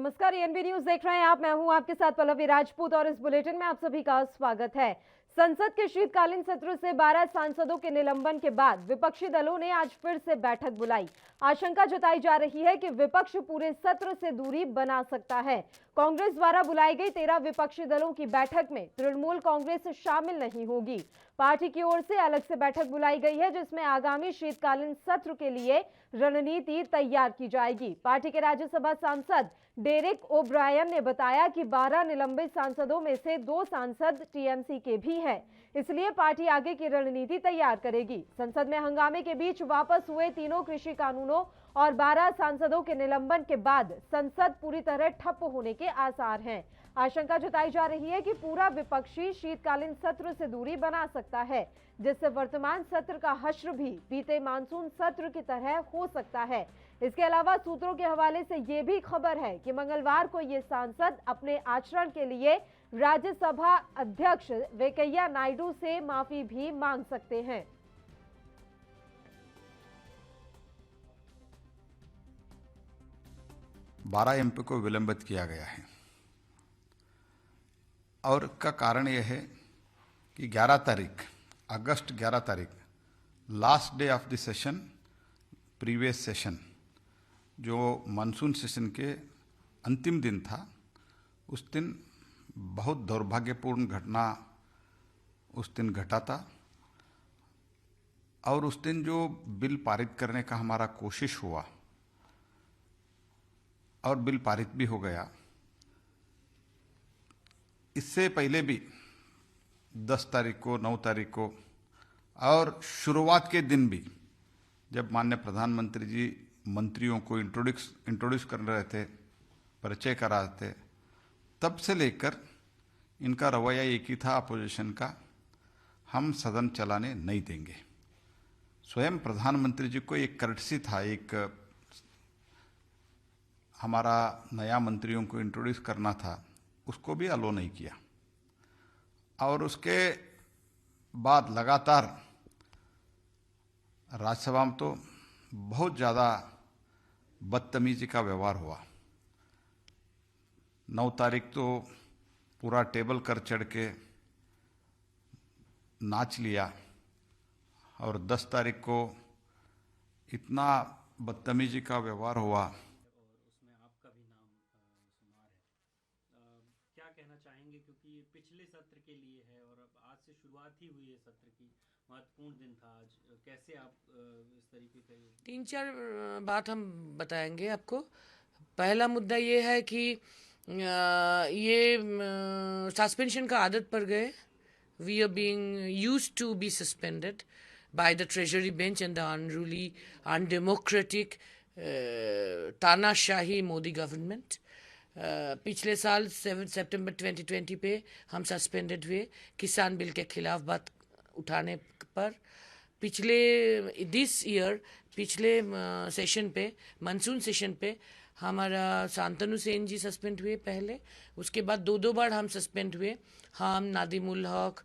नमस्कार, ANB news देख रहे हैं आप। मैं हूं आपके साथ पल्लवी राजपूत और इस बुलेटिन में आप सभी का स्वागत है। संसद के शीतकालीन सत्र से 12 सांसदों के निलंबन के बाद विपक्षी दलों ने आज फिर से बैठक बुलाई। आशंका जताई जा रही है कि विपक्ष पूरे सत्र से दूरी बना सकता है। कांग्रेस द्वारा बुलाई गई 13 विपक्षी दलों की बैठक में तृणमूल कांग्रेस शामिल नहीं होगी। पार्टी की ओर से अलग से बैठक बुलाई गई है जिसमें आगामी शीतकालीन सत्र के लिए रणनीति तैयार की जाएगी। पार्टी के राज्यसभा सांसद डेरेक ओब्रायन ने बताया कि 12 निलंबित सांसदों में से 2 सांसद टीएमसी के भी हैं, इसलिए पार्टी आगे की रणनीति तैयार करेगी। संसद में हंगामे के बीच वापस हुए तीनों कृषि कानूनों और 12 सांसदों के निलंबन के बाद संसद पूरी तरह ठप्प होने के आसार हैं। आशंका जताई जा रही है कि पूरा विपक्षी शीतकालीन सत्र से दूरी बना सकता है, जिससे वर्तमान सत्र का हश्र भी बीते मानसून सत्र की तरह हो सकता है। इसके अलावा सूत्रों के हवाले से ये भी खबर है कि मंगलवार को ये सांसद अपने आचरण के लिए राज्यसभा अध्यक्ष वेंकैया नायडू से माफी भी मांग सकते हैं। बारह एमपी को विलंबित किया गया है और का कारण यह है कि 11 तारीख अगस्त 11 तारीख last day of the session, previous session जो मानसून सेशन के अंतिम दिन था, उस दिन बहुत दुर्भाग्यपूर्ण घटना उस दिन घटा था और उस दिन जो बिल पारित करने का हमारा कोशिश हुआ और बिल पारित भी हो गया। इससे पहले भी 10 तारीख को, 9 तारीख को और शुरुआत के दिन भी जब माननीय प्रधानमंत्री जी मंत्रियों को इंट्रोड्यूस कर रहे थे, परिचय करा रहे थे, तब से लेकर इनका रवैया एक ही था अपोजिशन का, हम सदन चलाने नहीं देंगे। स्वयं प्रधानमंत्री जी को एक कर्टसी था, एक हमारा नया मंत्रियों को इंट्रोड्यूस करना था, उसको भी अलो नहीं किया। और उसके बाद लगातार राज्यसभा में तो बहुत ज़्यादा बदतमीजी का व्यवहार हुआ। 9 तारीख तो पूरा टेबल कर चढ़ के नाच लिया और 10 तारीख को इतना बदतमीजी का व्यवहार हुआ। उसमें आपका भी नाम शुमार है। क्या कहना चाहेंगे, क्योंकि ये पिछले सत्र के लिए है और अब आज से शुरुआत ही हुई है सत्र की, महत्वपूर्ण दिन था आज। कैसे आप इस तरीके का 3-4 बात हम बताएंगे आपको। पहला मुद्दा ये है कि ये सस्पेंशन का आदत पड़ गए। We are being used to be suspended by the treasury bench and the unruly, undemocratic, तानाशाही मोदी गवर्नमेंट। पिछले साल 7 सितंबर 2020 पे हम सस्पेंडेड हुए किसान बिल के खिलाफ बात उठाने पर। दिस ईयर पिछले सेशन पे, मानसून सेशन पे हमारा शांतनु सेन जी सस्पेंड हुए पहले, उसके बाद 2 बार हम सस्पेंड हुए। हम, नादिमुल हक,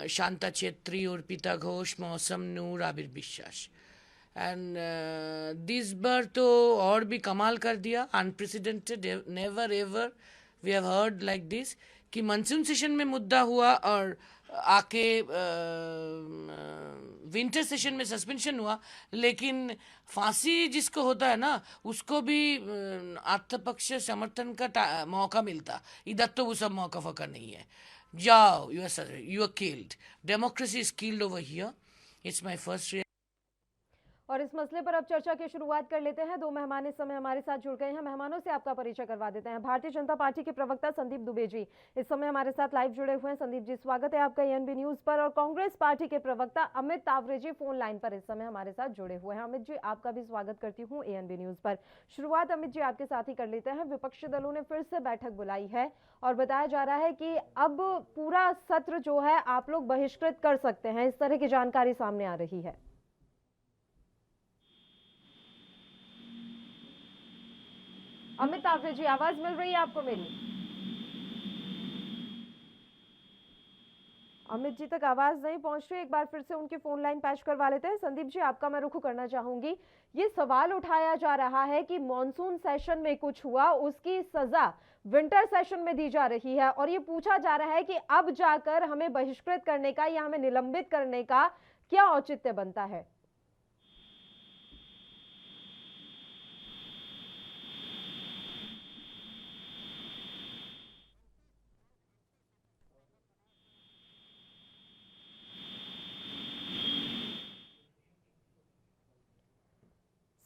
शांता छेत्री, अर्पिता घोष, मौसम नूर, आबिर विश्वास। एंड दिस बार तो और भी कमाल कर दिया, unprecedented, never ever we have heard like this कि मानसून सेशन में मुद्दा हुआ और आके विंटर सेशन में सस्पेंशन हुआ। लेकिन फांसी जिसको होता है ना, उसको भी आत्मपक्ष समर्थन का मौका मिलता। इधर तो वो सब मौका फका नहीं है। जाओ, you are killed. Democracy is killed over here. It's my first reaction. और इस मसले पर अब चर्चा की शुरुआत कर लेते हैं। 2 मेहमान इस समय हमारे साथ जुड़ गए हैं। मेहमानों से आपका परिचय करवा देते हैं। भारतीय जनता पार्टी के प्रवक्ता संदीप दुबे जी इस समय हमारे साथ लाइव जुड़े हुए हैं। संदीप जी, स्वागत है आपका एएनबी न्यूज पर। और कांग्रेस पार्टी के प्रवक्ता अमित तावरे जी फोन लाइन पर इस समय हमारे साथ जुड़े हुए हैं। अमित जी, आपका भी स्वागत करती हूँ एएनबी न्यूज पर। शुरुआत अमित जी आपके साथ ही कर लेते हैं। विपक्षी दलों ने फिर से बैठक बुलाई है और बताया जा रहा है कि अब पूरा सत्र जो है आप लोग बहिष्कृत कर सकते हैं, इस तरह की जानकारी सामने आ रही है। अमित तावरे जी, आवाज मिल रही है आपको मेरी? अमित जी तक आवाज नहीं पहुंच रही, एक बार फिर से उनकी फोन लाइन पैच करवा लेते हैं। संदीप जी, आपका मैं रुख करना चाहूंगी। ये सवाल उठाया जा रहा है कि मॉनसून सेशन में कुछ हुआ, उसकी सजा विंटर सेशन में दी जा रही है, और ये पूछा जा रहा है कि अब जाकर हमें बहिष्कृत करने का या हमें निलंबित करने का क्या औचित्य बनता है।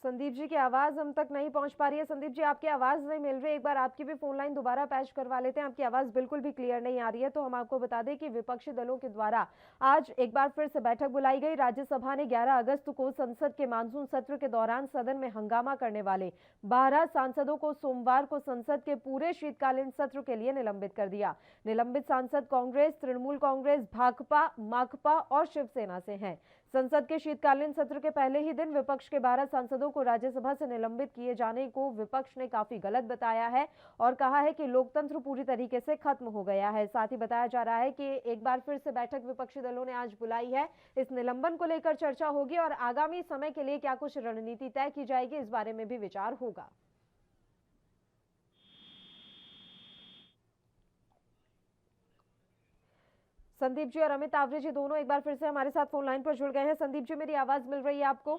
संदीप जी की आवाज हम तक नहीं पहुंच पा रही है। संदीप जी, आपकी आवाज नहीं मिल रही, एक बार आपकी भी फोन लाइन दोबारा पैच करवा लेते हैं। आपकी आवाज बिल्कुल भी क्लियर नहीं आ रही है। तो हम आपको बता दें कि विपक्षी दलों के द्वारा आज एक बार फिर से बैठक बुलाई गई। राज्यसभा ने 11 अगस्त को संसद के मानसून सत्र के दौरान सदन में हंगामा करने वाले 12 सांसदों को सोमवार को संसद के पूरे शीतकालीन सत्र के लिए निलंबित कर दिया। निलंबित सांसद कांग्रेस, तृणमूल कांग्रेस, भाकपा, माकपा और शिवसेना से हैं। संसद के शीतकालीन सत्र के पहले ही दिन विपक्ष के 12 सांसदों को राज्यसभा से निलंबित किए जाने को विपक्ष ने काफी गलत बताया है और कहा है कि लोकतंत्र पूरी तरीके से खत्म हो गया है। साथ ही बताया जा रहा है कि एक बार फिर से बैठक विपक्षी दलों ने आज बुलाई है। इस निलंबन को लेकर चर्चा होगी और आगामी समय के लिए क्या कुछ रणनीति तय की जाएगी, इस बारे में भी विचार होगा। संदीप जी और अमित आवरे जी दोनों एक बार फिर से हमारे साथ फोन लाइन पर जुड़ गए हैं। संदीप जी, मेरी आवाज मिल रही है आपको?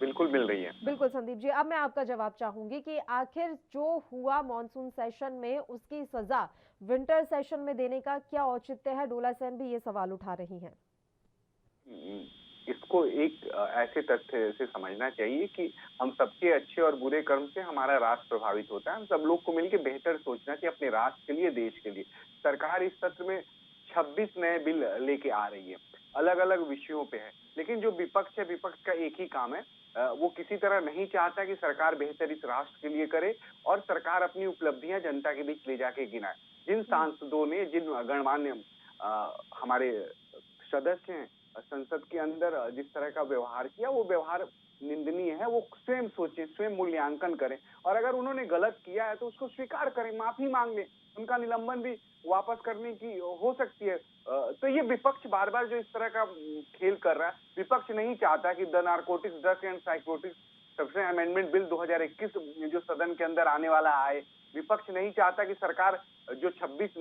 बिल्कुल मिल रही है। बिल्कुल संदीप जी, अब मैं आपका जवाब चाहूंगी कि आखिर जो हुआ मॉनसून सेशन में उसकी सजा विंटर सेशन में देने का क्या औचित्य है? डोला सेन भी ये सवाल उठा रही हैं। इसको एक ऐसे तथ्य से समझना चाहिए कि हम सबके अच्छे और बुरे कर्म से हमारा राष्ट्र प्रभावित होता है। हम सब लोग को मिलकर बेहतर सोचना चाहिए अपने राष्ट्र के लिए, देश के लिए। सरकार इस सत्र में 26 नए बिल लेके आ रही है, अलग अलग विषयों पे है, लेकिन जो विपक्ष है, विपक्ष का एक ही काम है, वो किसी तरह नहीं चाहता कि सरकार बेहतर इस राष्ट्र के लिए करे और सरकार अपनी उपलब्धियां जनता के बीच ले जाके गिनाए। जिन सांसदों ने, जिन गणमान्य हमारे सदस्य हैं संसद के अंदर जिस तरह का व्यवहार किया, वो व्यवहार निंदनीय है। वो स्वयं सोचे, स्वयं मूल्यांकन करें, और अगर उन्होंने गलत किया है तो उसको स्वीकार करें, माफी मांग लें, उनका निलंबन भी वापस करने की हो सकती है। तो ये विपक्ष बार बार जो इस तरह का खेल कर रहा है, विपक्ष नहीं चाहता कि the narcotics drugs and psychotics सबसे अमेंडमेंट बिल 2021 जो सदन के अंदर आने वाला आए। विपक्ष नहीं चाहता कि सरकार जो 26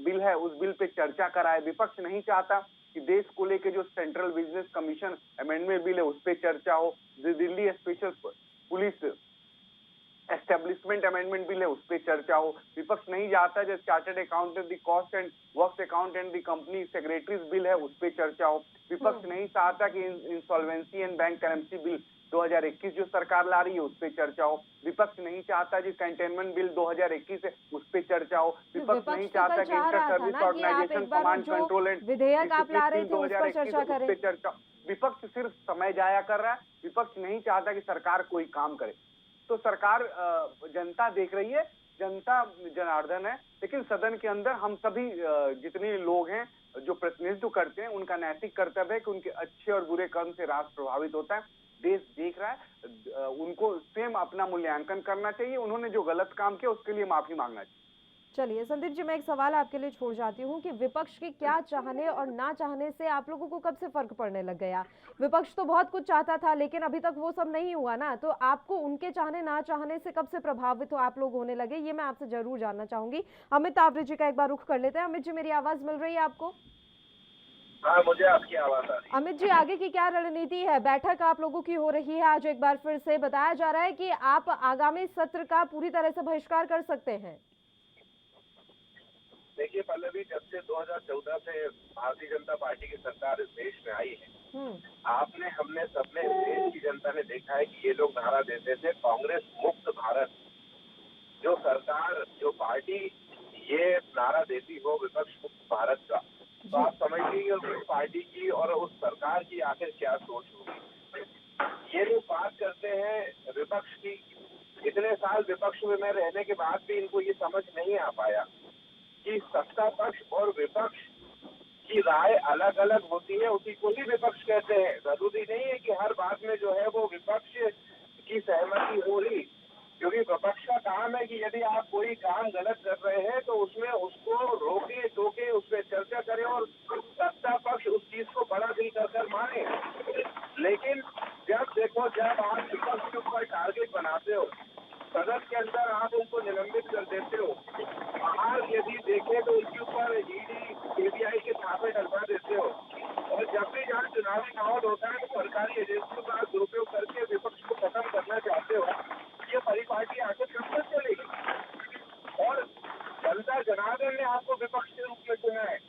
बिल है उस बिल पे चर्चा कराए। विपक्ष नहीं चाहता कि देश को लेके जो central business commission amendment bill है उस पे चर्चा हो। Delhi special police establishment amendment bill है उस पे चर्चा हो। विपक्ष नहीं चाहता जो chartered accountant the cost and works accountant the company secretaries bill है उस पे चर्चा हो। विपक्ष नहीं चाहता कि insolvency and bank currency bill 2021 जो सरकार ला रही है उस पे चर्चा हो। विपक्ष नहीं चाहता जो कंटेनमेंट बिल 2021 है उस पे चर्चा हो। विपक्ष नहीं चाहता कि inter service organisation command control and विधेयक आप ला रहे थे उस पर चर्चा करें। विपक्ष सिर्फ समय जाया कर रहा है। विपक्ष नहीं चाहता कि सरकार कोई काम करे। तो सरकार, जनता देख रही है, जनता जनार्दन है, लेकिन सदन के अंदर हम सभी जितने लोग हैं जो प्रतिनिधित्व करते हैं, उनका नैतिक कर्तव्य है कि उनके अच्छे और बुरे कर्म से राष्ट्र प्रभावित होता है। देश देख रहा है, उनको स्वयं अपना मूल्यांकन करना चाहिए। उन्होंने जो गलत काम किया उसके लिए माफी मांगना चाहिए। चलिए संदीप जी, मैं एक सवाल आपके लिए छोड़ जाती हूँ कि विपक्ष के क्या चाहने और ना चाहने से आप लोगों को कब से फर्क पड़ने लग गया? विपक्ष तो बहुत कुछ चाहता था, लेकिन अभी तक वो सब नहीं हुआ ना, तो आपको उनके चाहने ना चाहने से कब से प्रभावित हो आप लोग होने लगे, ये मैं आपसे जरूर जानना चाहूंगी। अमित आवरे जी का एक बार रुख कर लेते हैं। अमित जी, मेरी आवाज मिल रही है आपको? हाँ, मुझे आपकी आवाज आ रही है। अमित जी, आगे की क्या रणनीति है? बैठक आप लोगों की हो रही है आज, एक बार फिर से बताया जा रहा है कि आप आगामी सत्र का पूरी तरह से बहिष्कार कर सकते हैं। देखिए पल्लवी, जब से 2014 से भारतीय जनता पार्टी की सरकार इस देश में आई है, आपने, हमने, सबने, देश की जनता ने देखा है कि ये लोग नारा देते थे कांग्रेस मुक्त भारत। जो सरकार, जो पार्टी ये नारा देती हो विपक्ष मुक्त भारत का, तो आप समझ लीजिए उस पार्टी की और उस सरकार की आखिर क्या सोच होगी। ये लोग बात करते हैं विपक्ष की। इतने साल विपक्ष में मैं रहने के बाद भी इनको ये समझ नहीं आ पाया कि सत्ता पक्ष और विपक्ष की राय अलग अलग होती है, उसी को ही विपक्ष कहते हैं। जरूरी नहीं है कि हर बात में जो है वो विपक्ष की सहमति हो रही। क्योंकि विपक्ष का काम है कि यदि आप कोई काम गलत कर रहे हैं तो उसमें उसको रोके टोके उस पर चर्चा करें और सत्ता पक्ष उस चीज को बड़ा दिल कर माने। लेकिन जब देखो, जब आप विपक्ष के ऊपर टारगेट बनाते हो, सदन के अंदर आप उनको निलंबित कर देते हो, बाहर यदि देखें तो उनके ऊपर ईडी सीबीआई के छापे डलवा देते हो, और जब भी जहाँ चुनावी माहौल होता है तो सरकारी एजेंसियों का दुरुपयोग करके विपक्ष को खत्म करना चाहते हो, ये परिपाटी आखिर कब तक चलेगी? और जनता जनार्दन ने आपको विपक्ष के रूप में चुना है,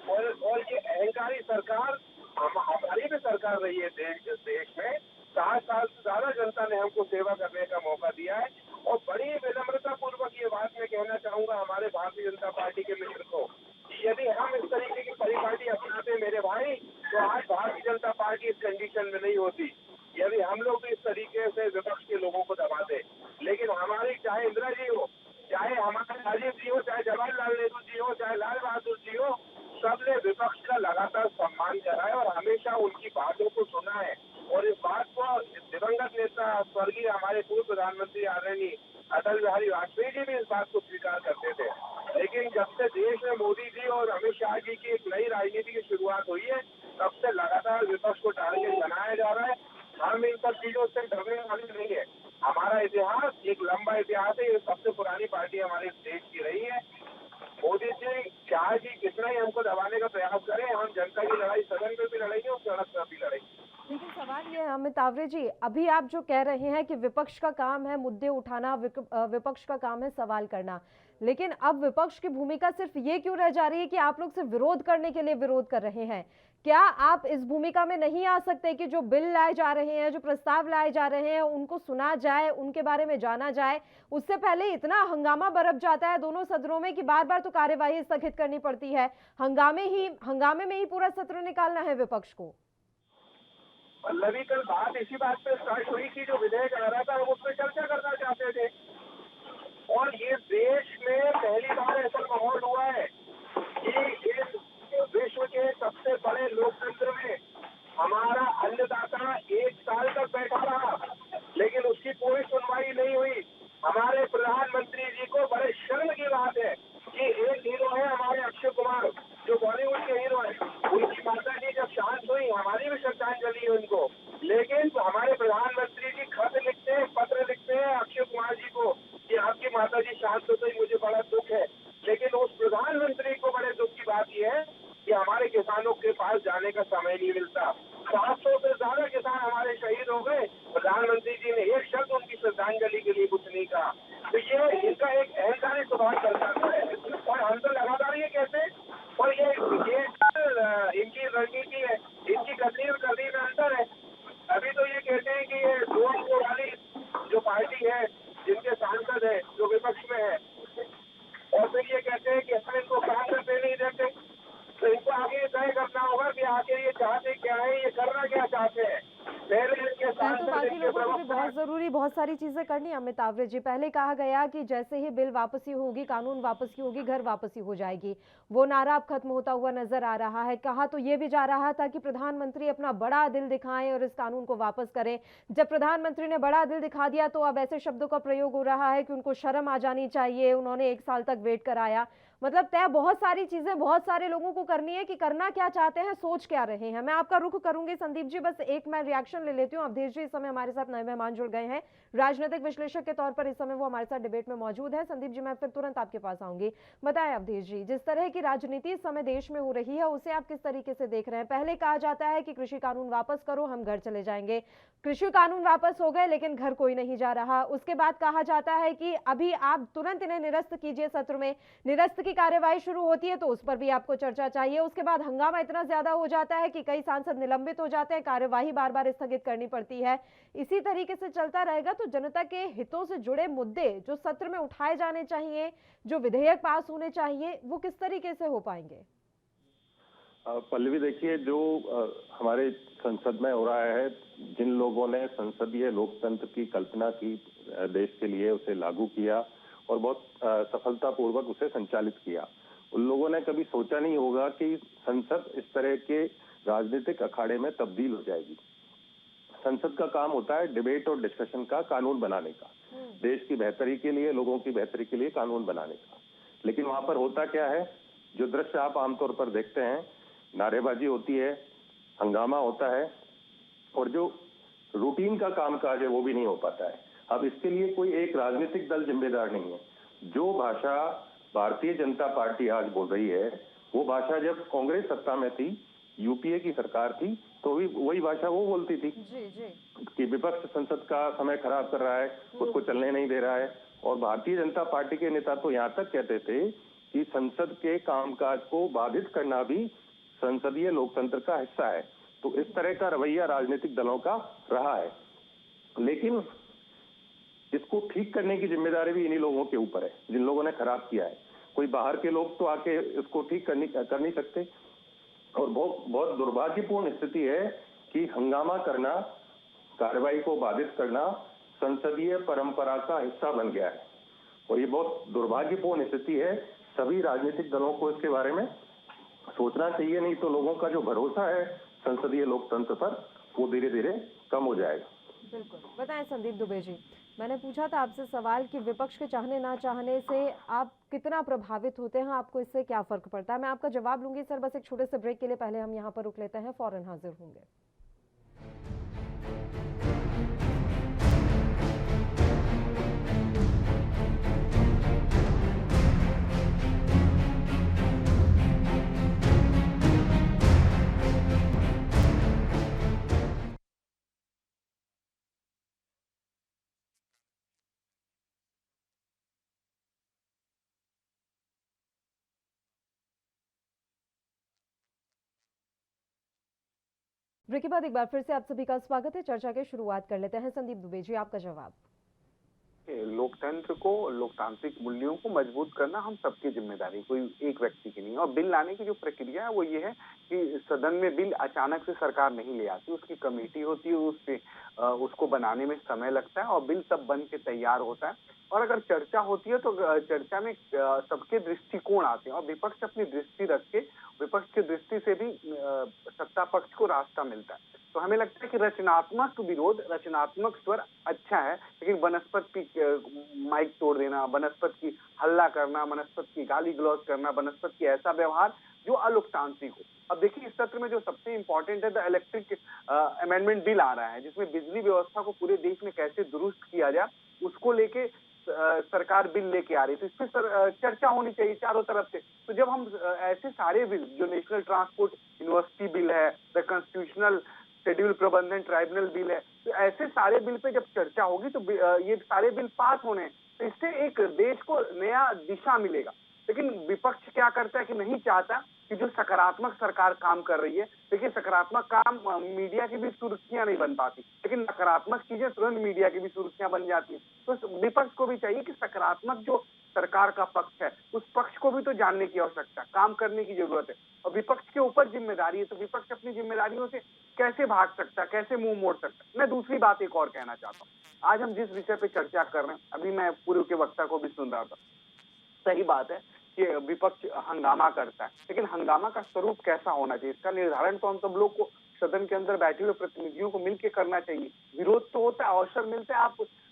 और ये अहंकारी सरकार हमारी भी सरकार रही है देश में। 7 साल से ज्यादा जनता ने हमको सेवा करने का मौका दिया है, और बड़ी विनम्रता पूर्वक ये बात मैं कहना चाहूंगा हमारे भारतीय जनता पार्टी के मित्र को, यदि हम इस तरीके की परिपाटी अपनाते मेरे भाई, तो आज भारतीय जनता पार्टी इस कंडीशन में नहीं होती। यदि हम लोग भी इस तरीके से विपक्ष के लोगों को दबाते, लेकिन हमारी चाहे इंदिरा जी हो, चाहे हमारे राजीव जी हो, चाहे जवाहरलाल नेहरू जी हो, चाहे लाल बहादुर जी हो, सबने विपक्ष का लगातार सम्मान करा है और हमेशा उनकी बातों को सुना है। और इस बात को दिवंगत नेता स्वर्गीय हमारे पूर्व प्रधानमंत्री आदरणीय अटल बिहारी वाजपेयी जी भी इस बात को स्वीकार करते थे। लेकिन जब से देश में मोदी जी और अमित शाह जी की एक नई राजनीति की शुरुआत हुई है, तब से लगातार विपक्ष को टारगेट बनाया जा रहा है। हम इन सब चीजों से डरने वाले नहीं है। हमारा इतिहास एक लंबा इतिहास है, ये सबसे पुरानी पार्टी हमारे देश की रही है। मोदी जी, शाह जी कितना ही हमको दबाने का प्रयास करें, हम जनता की लड़ाई सदन में भी लड़ेंगे और सड़क पर भी लड़ेंगे। लेकिन सवाल ये है अमित तावरे जी, अभी आप जो कह रहे हैं कि विपक्ष का काम है मुद्दे उठाना, विपक्ष का काम है सवाल करना, लेकिन अब विपक्ष की भूमिका सिर्फ ये क्यों रह जा रही है कि आप लोग सिर्फ विरोध करने के लिए विरोध कर रहे हैं? क्या आप इस भूमिका में नहीं आ सकते कि जो बिल लाए जा रहे हैं, जो प्रस्ताव लाए जा रहे हैं, उनको सुना जाए, उनके बारे में जाना जाए? उससे पहले इतना हंगामा बरप जाता है दोनों सदनों में कि बार बार तो कार्यवाही स्थगित करनी पड़ती है। हंगामे में ही पूरा सत्र निकालना है विपक्ष को। पल्लवी, कल बात इसी बात पे स्टार्ट हुई कि जो विधेयक आ रहा था हम उस पर चर्चा करना चाहते थे, और ये देश में पहली बार ऐसा माहौल हुआ है कि इस विश्व के सबसे बड़े लोकतंत्र में हमारा अन्नदाता 1 साल तक बैठा रहा, लेकिन उसकी कोई सुनवाई नहीं हुई। हमारे प्रधानमंत्री जी को बड़े शर्म की बात है कि एक हीरो है हमारे अक्षय कुमार, जो बॉलीवुड के हीरो है, उनकी माता जी जब शांत हुई, हमारी भी श्रद्धांजलि है उनको, लेकिन तो हमारे प्रधानमंत्री जी खत लिखते हैं, पत्र लिखते हैं अक्षय कुमार जी को कि आपकी माता जी शांत हो गई, मुझे बड़ा दुख है। लेकिन उस प्रधानमंत्री को बड़े दुख की बात यह है कि हमारे किसानों के पास जाने का समय नहीं मिलता। 700 से ज्यादा किसान हमारे शहीद हो गए, प्रधानमंत्री जी ने एक शब्द उनकी श्रद्धांजलि के लिए कुछ नहीं कहा। तो ये इनका एक अहंकारी स्वभाव चलता है, और हम तो लगातार ये कहते हैं, और ये इनकी रणनीति है, इनकी गति और गति में अंतर है। अभी तो ये कहते हैं कि ये 2 अंकों वाली जो पार्टी है, जिनके सांसद है, जो विपक्ष में है, और फिर ये कहते हैं कि हम इनको काम करते नहीं देते। तो इनको आगे तय करना होगा कि आखिर ये चाहते क्या है, ये करना क्या चाहते हैं। पहले इनके तो सांसद, बाकी इनके लोगों को भी प्रवक्ता, बहुत जरूरी बहुत सारी चीजें करनी है अमित तावरे जी। पहले कहा गया कि जैसे ही बिल वापसी होगी, कानून वापसी होगी, घर वापसी हो जाएगी। वो नारा अब खत्म होता हुआ नजर आ रहा है। कहा तो ये भी जा रहा था कि प्रधानमंत्री अपना बड़ा दिल दिखाएं और इस कानून को वापस करें। जब प्रधानमंत्री ने बड़ा दिल दिखा दिया तो अब ऐसे शब्दों का प्रयोग हो रहा है कि उनको शर्म आ जानी चाहिए, उन्होंने 1 साल तक वेट कराया। मतलब तय बहुत सारी चीजें बहुत सारे लोगों को करनी है कि करना क्या चाहते हैं, सोच क्या रहे हैं। मैं आपका रुख करूंगी संदीप जी, बस एक मैं रिएक्शन ले लेती हूँ। अवधेश जी इस समय हमारे साथ नए मेहमान जुड़ गए हैं, राजनीतिक विश्लेषक के तौर पर इस समय वो हमारे साथ डिबेट में मौजूद है। संदीप जी मैं फिर तुरंत आपके पास आऊंगी। बताएं अवधेश जी, जिस तरह की राजनीति इस समय देश में हो रही है उसे आप किस तरीके से देख रहे हैं? पहले कहा जाता है कि कृषि कानून वापस करो, हम घर चले जाएंगे। कृषि कानून वापस हो गए लेकिन घर कोई नहीं जा रहा। उसके बाद कहा जाता है कि अभी आप तुरंत इन्हें निरस्त कीजिए सत्र में। निरस्त की कार्यवाही शुरू होती है तो उस पर भी आपको चर्चा चाहिए। उसके बाद हंगामा इतना ज्यादा हो जाता है कि कई सांसद निलंबित हो जाते हैं, कार्यवाही बार बार स्थगित करनी पड़ती है। इसी तरीके से चलता रहेगा तो जनता के हितों से जुड़े मुद्दे जो सत्र में उठाए जाने चाहिए, जो विधेयक पास होने चाहिए, वो किस तरीके से हो पाएंगे? पल्लवी, देखिए, जो हमारे संसद में हो रहा है, जिन लोगों ने संसदीय लोकतंत्र की कल्पना की देश के लिए, उसे लागू किया और बहुत सफलतापूर्वक उसे संचालित किया, उन लोगों ने कभी सोचा नहीं होगा कि संसद इस तरह के राजनीतिक अखाड़े में तब्दील हो जाएगी। संसद का काम होता है डिबेट और डिस्कशन का, कानून बनाने का, देश की बेहतरी के लिए, लोगों की बेहतरी के लिए कानून बनाने का। लेकिन वहां पर होता क्या है, जो दृश्य आप आमतौर पर देखते हैं, नारेबाजी होती है, हंगामा होता है, और जो रूटीन का कामकाज है वो भी नहीं हो पाता है। अब इसके लिए कोई एक राजनीतिक दल जिम्मेदार नहीं है। जो भाषा भारतीय जनता पार्टी आज बोल रही है, वो भाषा जब कांग्रेस सत्ता में थी, यूपीए की सरकार थी, तो भी वही भाषा वो बोलती थी कि विपक्ष संसद का समय खराब कर रहा है, उसको चलने नहीं दे रहा है। और भारतीय जनता पार्टी के नेता तो यहाँ तक कहते थे कि संसद के कामकाज को बाधित करना भी संसदीय लोकतंत्र का हिस्सा है। तो इस तरह का रवैया राजनीतिक दलों का रहा है, लेकिन इसको ठीक करने की जिम्मेदारी भी इन्हीं लोगों के ऊपर है जिन लोगों ने खराब किया है। कोई बाहर के लोग तो आके इसको ठीक कर नहीं सकते। और बहुत दुर्भाग्यपूर्ण स्थिति है कि हंगामा करना, कार्रवाई को बाधित करना संसदीय परंपरा का हिस्सा बन गया है, और ये बहुत दुर्भाग्यपूर्ण स्थिति है। सभी राजनीतिक दलों को इसके बारे में सोचना चाहिए, नहीं तो लोगों का जो भरोसा है संसदीय लोकतंत्र पर, वो धीरे धीरे कम हो जाएगा। बिल्कुल। बताएं संदीप दुबे जी, मैंने पूछा था आपसे सवाल कि विपक्ष के चाहने ना चाहने से आप कितना प्रभावित होते हैं, आपको इससे क्या फर्क पड़ता है? मैं आपका जवाब लूंगी सर, बस एक छोटे से ब्रेक के लिए पहले हम यहाँ पर रुक लेते हैं, फौरन हाजिर होंगे। ब्रेक के बाद एक बार फिर से आप सभी का स्वागत है। चर्चा की शुरुआत कर लेते हैं। संदीप दुबे जी, आपका जवाब। लोकतंत्र को, लोकतांत्रिक मूल्यों को मजबूत करना हम सबकी जिम्मेदारी, कोई एक व्यक्ति की नहीं। और बिल लाने की जो प्रक्रिया है वो ये है कि सदन में बिल अचानक से सरकार नहीं ले आती, उसकी कमेटी होती है, उससे उसको बनाने में समय लगता है और बिल तब बन के तैयार होता है। और अगर चर्चा होती है तो चर्चा में सबके दृष्टिकोण आते हैं और विपक्ष अपनी दृष्टि रख के, विपक्ष की दृष्टि से भी सत्ता पक्ष को रास्ता मिलता है। तो हमें लगता है कि रचनात्मक विरोध, रचनात्मक स्वर अच्छा है, लेकिन वनस्पत की माइक तोड़ देना, वनस्पत की हल्ला करना, वनस्पत की गाली गलौज करना, वनस्पत की ऐसा व्यवहार जो अलोकतांत्रिक हो। अब देखिए, इस सत्र में जो सबसे इम्पोर्टेंट है, द इलेक्ट्रिक अमेंडमेंट बिल आ रहा है, जिसमें बिजली व्यवस्था को पूरे देश में कैसे दुरुस्त किया जाए, उसको लेके सरकार बिल लेके आ रही है। तो इस पर चर्चा होनी चाहिए चारों तरफ से। तो जब हम ऐसे सारे बिल, जो नेशनल ट्रांसपोर्ट यूनिवर्सिटी बिल है, द कॉन्स्टिट्यूशनल शेड्यूल प्रबंधन ट्राइब्यूनल बिल है, तो ऐसे सारे बिल पे जब चर्चा होगी तो ये सारे बिल पास होने हैं, तो इससे एक देश को नया दिशा मिलेगा। लेकिन विपक्ष क्या करता है कि नहीं चाहता कि जो सकारात्मक सरकार काम कर रही है, देखिए सकारात्मक काम मीडिया की भी सुर्खियां नहीं बन पाती, लेकिन नकारात्मक चीजें तुरंत मीडिया की भी सुर्खियां बन जाती है। तो विपक्ष को भी चाहिए कि सकारात्मक जो सरकार का पक्ष है, उस पक्ष को भी तो जानने की आवश्यकता, काम करने की जरूरत है। और विपक्ष के ऊपर जिम्मेदारी है, तो विपक्ष अपनी जिम्मेदारियों से कैसे भाग सकता, कैसे मुंह मोड़ सकता। मैं दूसरी बात एक और कहना चाहता हूँ। आज हम जिस विषय पे चर्चा कर रहे हैं, अभी मैं पूर्व के वक्ता को भी सुन रहा था, सही बात है कि विपक्ष हंगामा करता है, लेकिन हंगामा का स्वरूप कैसा होना चाहिए, इसका निर्धारण तो हम सब लोग को, सदन के अंदर बैठे हुए प्रतिनिधियों को मिलकर करना चाहिए। विरोध तो होता है, अवसर मिलता है,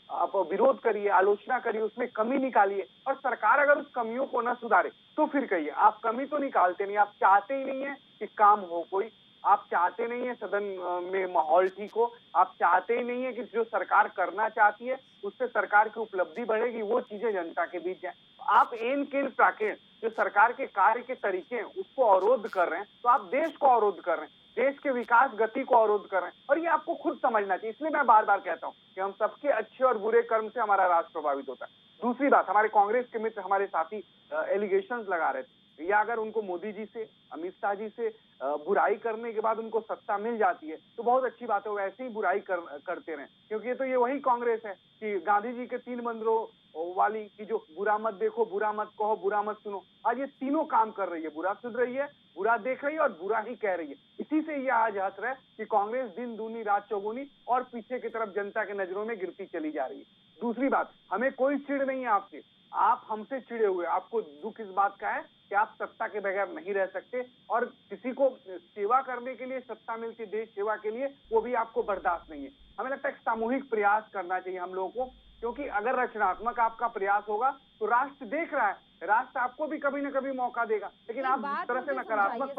आप विरोध करिए, आलोचना करिए, उसमें कमी निकालिए, और सरकार अगर उस कमियों को न सुधारे तो फिर कहिए। आप कमी तो निकालते नहीं, आप चाहते ही नहीं है कि काम हो कोई, आप चाहते नहीं है सदन में माहौल ठीक हो, आप चाहते ही नहीं है कि जो सरकार करना चाहती है उससे सरकार की उपलब्धि बढ़ेगी, वो चीजें जनता के बीच जाए। आप एन केन प्राकेण जो सरकार के कार्य के तरीके हैं उसको अवरोध कर रहे हैं, तो आप देश को अवरोध कर रहे हैं, देश के विकास गति को अवरोध कर रहे हैं, और ये आपको खुद समझना चाहिए। इसलिए मैं बार बार कहता हूँ कि हम सबके अच्छे और बुरे कर्म से हमारा राष्ट्र प्रभावित होता है। दूसरी बात, हमारे कांग्रेस के मित्र, हमारे साथी एलिगेशंस लगा रहे थे, या अगर उनको मोदी जी से, अमित शाह जी से बुराई करने के बाद उनको सत्ता मिल जाती है तो बहुत अच्छी बात है, वो ऐसे ही बुराई करते रहें, क्योंकि ये वही कांग्रेस है कि गांधी जी के 3 मंत्रों वाली की जो बुरा मत देखो, बुरा मत कहो, बुरा मत सुनो, आज ये तीनों काम कर रही है, बुरा सुन रही है, बुरा देख रही है और बुरा ही कह रही है। इसी से ये आज हंस रहा है कि कांग्रेस दिन दूनी रात चौगुनी और पीछे की तरफ जनता के नजरों में गिरती चली जा रही है। दूसरी बात, हमें कोई चिढ़ नहीं है आपसे, आप हमसे चिड़े हुए, आपको दुख इस बात का है कि आप सत्ता के बगैर नहीं रह सकते और किसी को सेवा करने के लिए सत्ता मिलती, देश सेवा के लिए, वो भी आपको बर्दाश्त नहीं है। हमें लगता है सामूहिक प्रयास करना चाहिए हम लोगों को, क्योंकि अगर रचनात्मक आपका प्रयास होगा तो राष्ट्र देख रहा है, राष्ट्र आपको भी कभी न कभी मौका देगा। लेकिन आप जिस तरह से नकारात्मक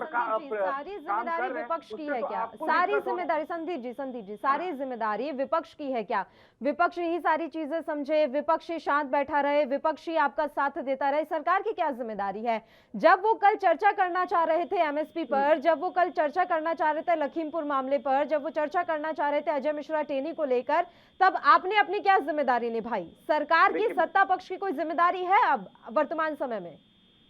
सारी जिम्मेदारी विपक्ष की है क्या? सारी जिम्मेदारी संदीप जी सारी जिम्मेदारी विपक्ष की है क्या? विपक्ष ही सारी चीजें समझे, विपक्ष ही शांत बैठा रहे, विपक्ष ही आपका साथ देता रहे, सरकार की क्या जिम्मेदारी है? जब वो कल चर्चा करना चाह रहे थे एमएसपी पर, जब वो कल चर्चा करना चाह रहे थे लखीमपुर मामले पर, जब वो चर्चा करना चाह रहे थे अजय मिश्रा टेनी को लेकर, तब आपने अपनी क्या जिम्मेदारी निभाई? सरकार की, सत्ता पक्ष की कोई जिम्मेदारी है अब वर्तमान समय में?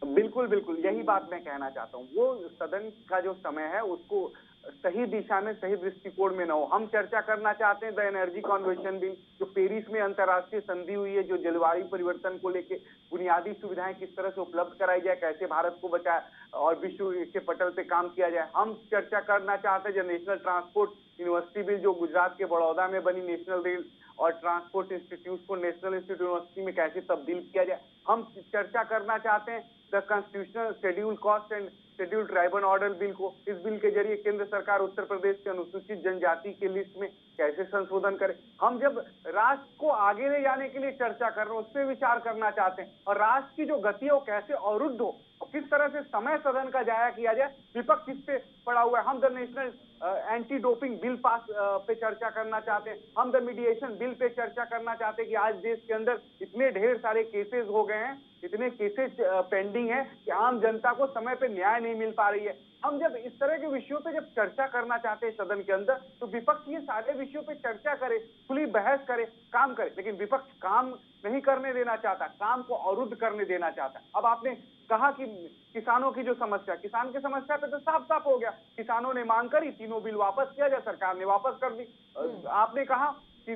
बिल्कुल बिल्कुल, यही बात मैं कहना चाहता हूँ। वो सदन का जो समय है उसको सही दिशा में, सही दृष्टिकोण में न हो। हम चर्चा करना चाहते हैं द एनर्जी कन्वेंशन बिल, जो पेरिस में अंतर्राष्ट्रीय संधि हुई है, जो जलवायु परिवर्तन को लेके बुनियादी सुविधाएं किस तरह से उपलब्ध कराई जाए, कैसे भारत को बचाए और विश्व के पटल पे काम किया जाए। हम चर्चा करना चाहते हैं जो नेशनल ट्रांसपोर्ट यूनिवर्सिटी बिल, जो गुजरात के बड़ौदा में बनी नेशनल रेल और ट्रांसपोर्ट इंस्टीट्यूट को नेशनल इंस्टीट्यूट यूनिवर्सिटी में कैसे तब्दील किया जाए। हम चर्चा करना चाहते हैं the constitutional schedule caste and schedule tribal order bill को। इस बिल के जरिए केंद्र सरकार उत्तर प्रदेश के अनुसूचित जनजाति के लिस्ट में कैसे संशोधन करे। हम जब राष्ट्र को आगे ले जाने के लिए चर्चा कर रहे हैं, उस पर विचार करना चाहते हैं और राष्ट्र की जो गति है वो कैसे अवरुद्ध हो और किस तरह से समय सदन का जाया किया जाए, विपक्ष इस पे पड़ा हुआ है। हम the national anti doping bill pass पे चर्चा करना चाहते हैं। हम द मीडिएशन बिल पे चर्चा करना चाहते हैं कि आज देश के अंदर इतने ढेर सारे केसेस हो गए हैं, इतने केसेस पेंडिंग है कि आम जनता को समय पे न्याय नहीं मिल पा रही है। हम जब इस तरह के विषयों पे जब चर्चा करना चाहते हैं सदन के अंदर, तो विपक्ष ये सारे विषयों पे चर्चा करे, खुली बहस करे, काम करे। लेकिन विपक्ष काम नहीं करने देना चाहता, काम को अवरुद्ध करने देना चाहता। अब आपने कहा कि किसानों की जो समस्या, किसान की समस्या पे तो साफ साफ हो गया, किसानों ने मांग करी, तीनों बिल वापस किया जाए, सरकार ने वापस कर दी। आपने कहा कि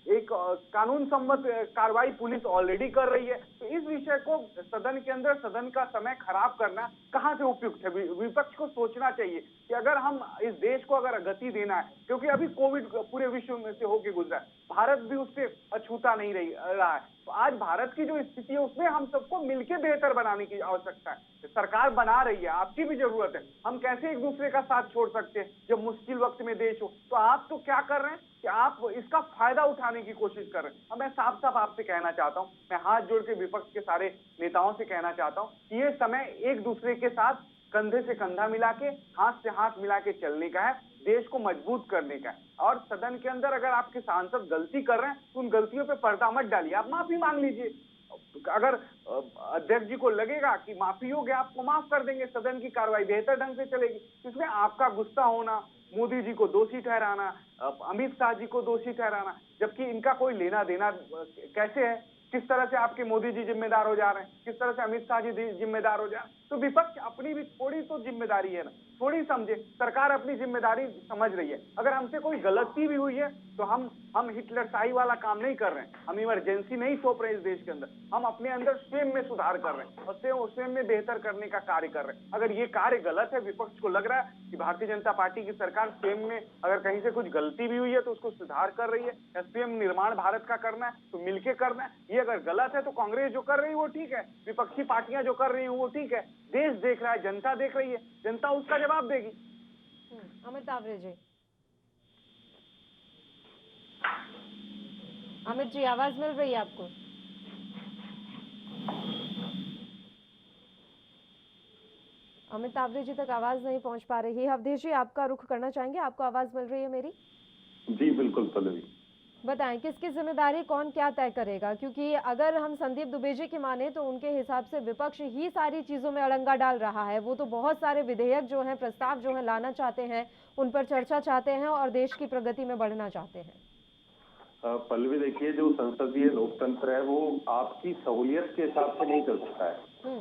एक कानून सम्मत कार्रवाई पुलिस ऑलरेडी कर रही है, तो इस विषय को सदन के अंदर सदन का समय खराब करना कहां से उपयुक्त है? विपक्ष को सोचना चाहिए कि अगर हम इस देश को अगर गति देना है, क्योंकि अभी कोविड पूरे विश्व में से होके गुजरा है, भारत भी उससे अछूता नहीं रहा है, तो आज भारत की जो स्थिति है उसमें हम सबको मिलकर बेहतर बनाने की आवश्यकता है। सरकार बना रही है, आपकी भी जरूरत है। हम कैसे एक दूसरे का साथ छोड़ सकते हैं जब मुश्किल वक्त में देश हो? तो आप तो क्या कर रहे हैं कि आप इसका फायदा उठाने की कोशिश कर रहे हैं। अब मैं साफ साफ आपसे कहना चाहता हूं, मैं हाथ जोड़ के विपक्ष के सारे नेताओं से कहना चाहता हूं कि ये समय एक दूसरे के साथ कंधे से कंधा मिला के, हाथ से हाथ मिला के चलने का है, देश को मजबूत करने का है। और सदन के अंदर अगर आपके सांसद गलती कर रहे हैं तो उन गलतियों पे पर्दा मत डालिए, आप माफी मांग लीजिए। अगर अध्यक्ष जी को लगेगा कि माफी हो गया, आपको माफ कर देंगे, सदन की कार्रवाई बेहतर ढंग से चलेगी। इसमें आपका गुस्सा होना, मोदी जी को दोषी ठहराना, अमित शाह जी को दोषी ठहराना, जबकि इनका कोई लेना देना कैसे है? किस तरह से आपके मोदी जी जिम्मेदार हो जा रहे हैं, किस तरह से अमित शाह जी जिम्मेदार हो जा रहे हैं? तो विपक्ष अपनी भी थोड़ी तो जिम्मेदारी है ना, थोड़ी समझे। सरकार अपनी जिम्मेदारी समझ रही है। अगर हमसे कोई गलती भी हुई है तो हम हिटलरशाही वाला काम नहीं कर रहे हैं, हम इमरजेंसी नहीं थोप रहे हैं इस देश के अंदर, हम अपने अंदर स्वयं में सुधार कर रहे हैं और स्वयं में बेहतर करने का कार्य कर रहे हैं। अगर ये कार्य गलत है, विपक्ष को लग रहा है कि भारतीय जनता पार्टी की सरकार स्वयं में अगर कहीं से कुछ गलती भी हुई है तो उसको सुधार कर रही है, या स्वयं निर्माण भारत का करना है तो मिलकर करना है, ये अगर गलत है तो कांग्रेस जो कर रही है वो ठीक है, विपक्षी पार्टियां जो कर रही है वो ठीक है। देश देख रहा है, जनता देख रही है, जनता उसका जवाब देगी। अमित तावरे जी, अमित जी आवाज मिल रही है आपको? अमित तावरे जी तक आवाज नहीं पहुंच पा रही है। अवधेश जी आपका रुख करना चाहेंगे, आपको आवाज मिल रही है मेरी? जी बिल्कुल पल्लवी, बताएं किसकी जिम्मेदारी कौन क्या तय करेगा? क्योंकि अगर हम संदीप दुबे जी की माने तो उनके हिसाब से विपक्ष ही सारी चीजों में अड़ंगा डाल रहा है। वो तो बहुत सारे विधेयक जो हैं, प्रस्ताव जो हैं लाना चाहते हैं, उन पर चर्चा चाहते हैं और देश की प्रगति में बढ़ना चाहते हैं। पल्लवी देखिए, जो संसदीय लोकतंत्र है वो आपकी सहूलियत के हिसाब से नहीं चल सकता है।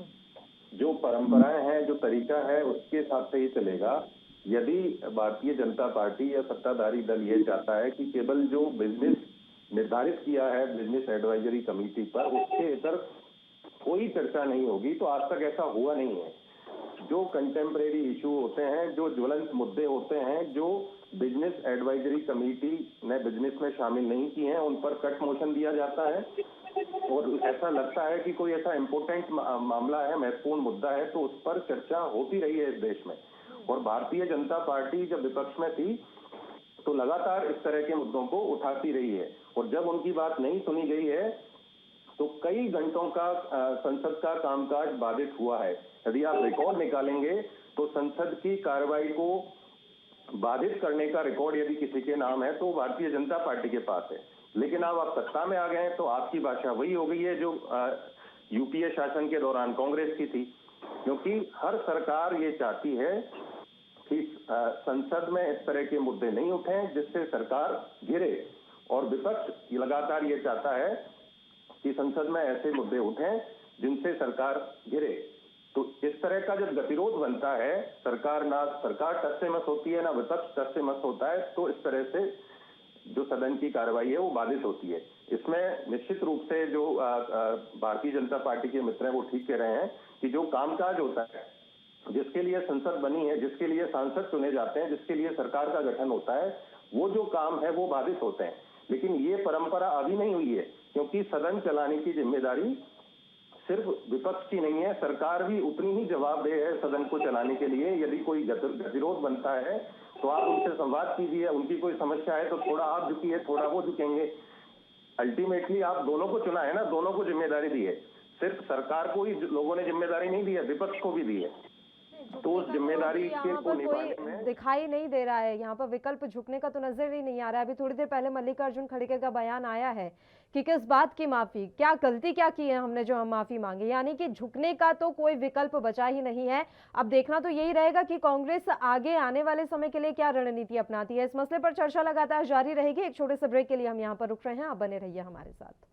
जो परंपराएं हैं, जो तरीका है, उसके हिसाब से ही चलेगा। यदि भारतीय जनता पार्टी या सत्ताधारी दल ये चाहता है कि केवल जो बिजनेस निर्धारित किया है बिजनेस एडवाइजरी कमेटी पर, उसके इतर कोई चर्चा नहीं होगी, तो आज तक ऐसा हुआ नहीं है। जो कंटेम्परेरी इशू होते हैं, जो ज्वलंत मुद्दे होते हैं, जो बिजनेस एडवाइजरी कमेटी ने बिजनेस में शामिल नहीं किए हैं, उन पर कट मोशन दिया जाता है और ऐसा लगता है कि कोई ऐसा इम्पोर्टेंट मामला है, महत्वपूर्ण मुद्दा है, तो उस पर चर्चा होती रही है इस देश में। और भारतीय जनता पार्टी जब विपक्ष में थी तो लगातार इस तरह के मुद्दों को उठाती रही है, और जब उनकी बात नहीं सुनी गई है तो कई घंटों का संसद का कामकाज बाधित हुआ है। यदि आप रिकॉर्ड निकालेंगे तो संसद की कार्रवाई को बाधित करने का रिकॉर्ड यदि किसी के नाम है तो भारतीय जनता पार्टी के पास है। लेकिन अब आप सत्ता में आ गए हैं तो आपकी भाषा वही हो गई है जो यूपीए शासन के दौरान कांग्रेस की थी, क्योंकि हर सरकार ये चाहती है कि संसद में इस तरह के मुद्दे नहीं उठें जिससे सरकार गिरे, और विपक्ष लगातार ये चाहता है कि संसद में ऐसे मुद्दे उठें जिनसे सरकार गिरे। तो इस तरह का जब गतिरोध बनता है, सरकार टस से मस होती है ना विपक्ष टस से मस होता है, तो इस तरह से जो सदन की कार्रवाई है वो बाधित होती है। इसमें निश्चित रूप से जो भारतीय जनता पार्टी के मित्र हैं वो ठीक कह रहे हैं कि जो कामकाज होता है, जिसके लिए संसद बनी है, जिसके लिए सांसद चुने जाते हैं, जिसके लिए सरकार का गठन होता है, वो जो काम है वो बाधित होते हैं। लेकिन ये परंपरा अभी नहीं हुई है, क्योंकि सदन चलाने की जिम्मेदारी सिर्फ विपक्ष की नहीं है, सरकार भी उतनी ही जवाबदेह है सदन को चलाने के लिए। यदि कोई गतिरोध बनता है तो आप उनसे संवाद कीजिए, उनकी कोई समस्या है तो थोड़ा आप झुकिए, थोड़ा वो झुकेंगे। अल्टीमेटली आप दोनों को चुना है ना, दोनों को जिम्मेदारी दी है, सिर्फ सरकार को ही लोगों ने जिम्मेदारी नहीं दी है, विपक्ष को भी दी है। तो उस जिम्मेदारी के को निभाने में दिखाई नहीं दे रहा है, यहाँ पर विकल्प झुकने का तो नजर ही नहीं आ रहा है। अभी थोड़ी देर पहले मल्लिकार्जुन खड़गे का बयान आया है कि किस बात की माफी, क्या गलती क्या की है हमने जो हम माफी मांगी, यानी कि झुकने का तो कोई विकल्प बचा ही नहीं है। अब देखना तो यही रहेगा कि कांग्रेस आगे आने वाले समय के लिए क्या रणनीति अपनाती है। इस मसले पर चर्चा लगातार जारी रहेगी। एक छोटे से ब्रेक के लिए हम यहाँ पर रुक रहे हैं, आप बने रहिए हमारे साथ।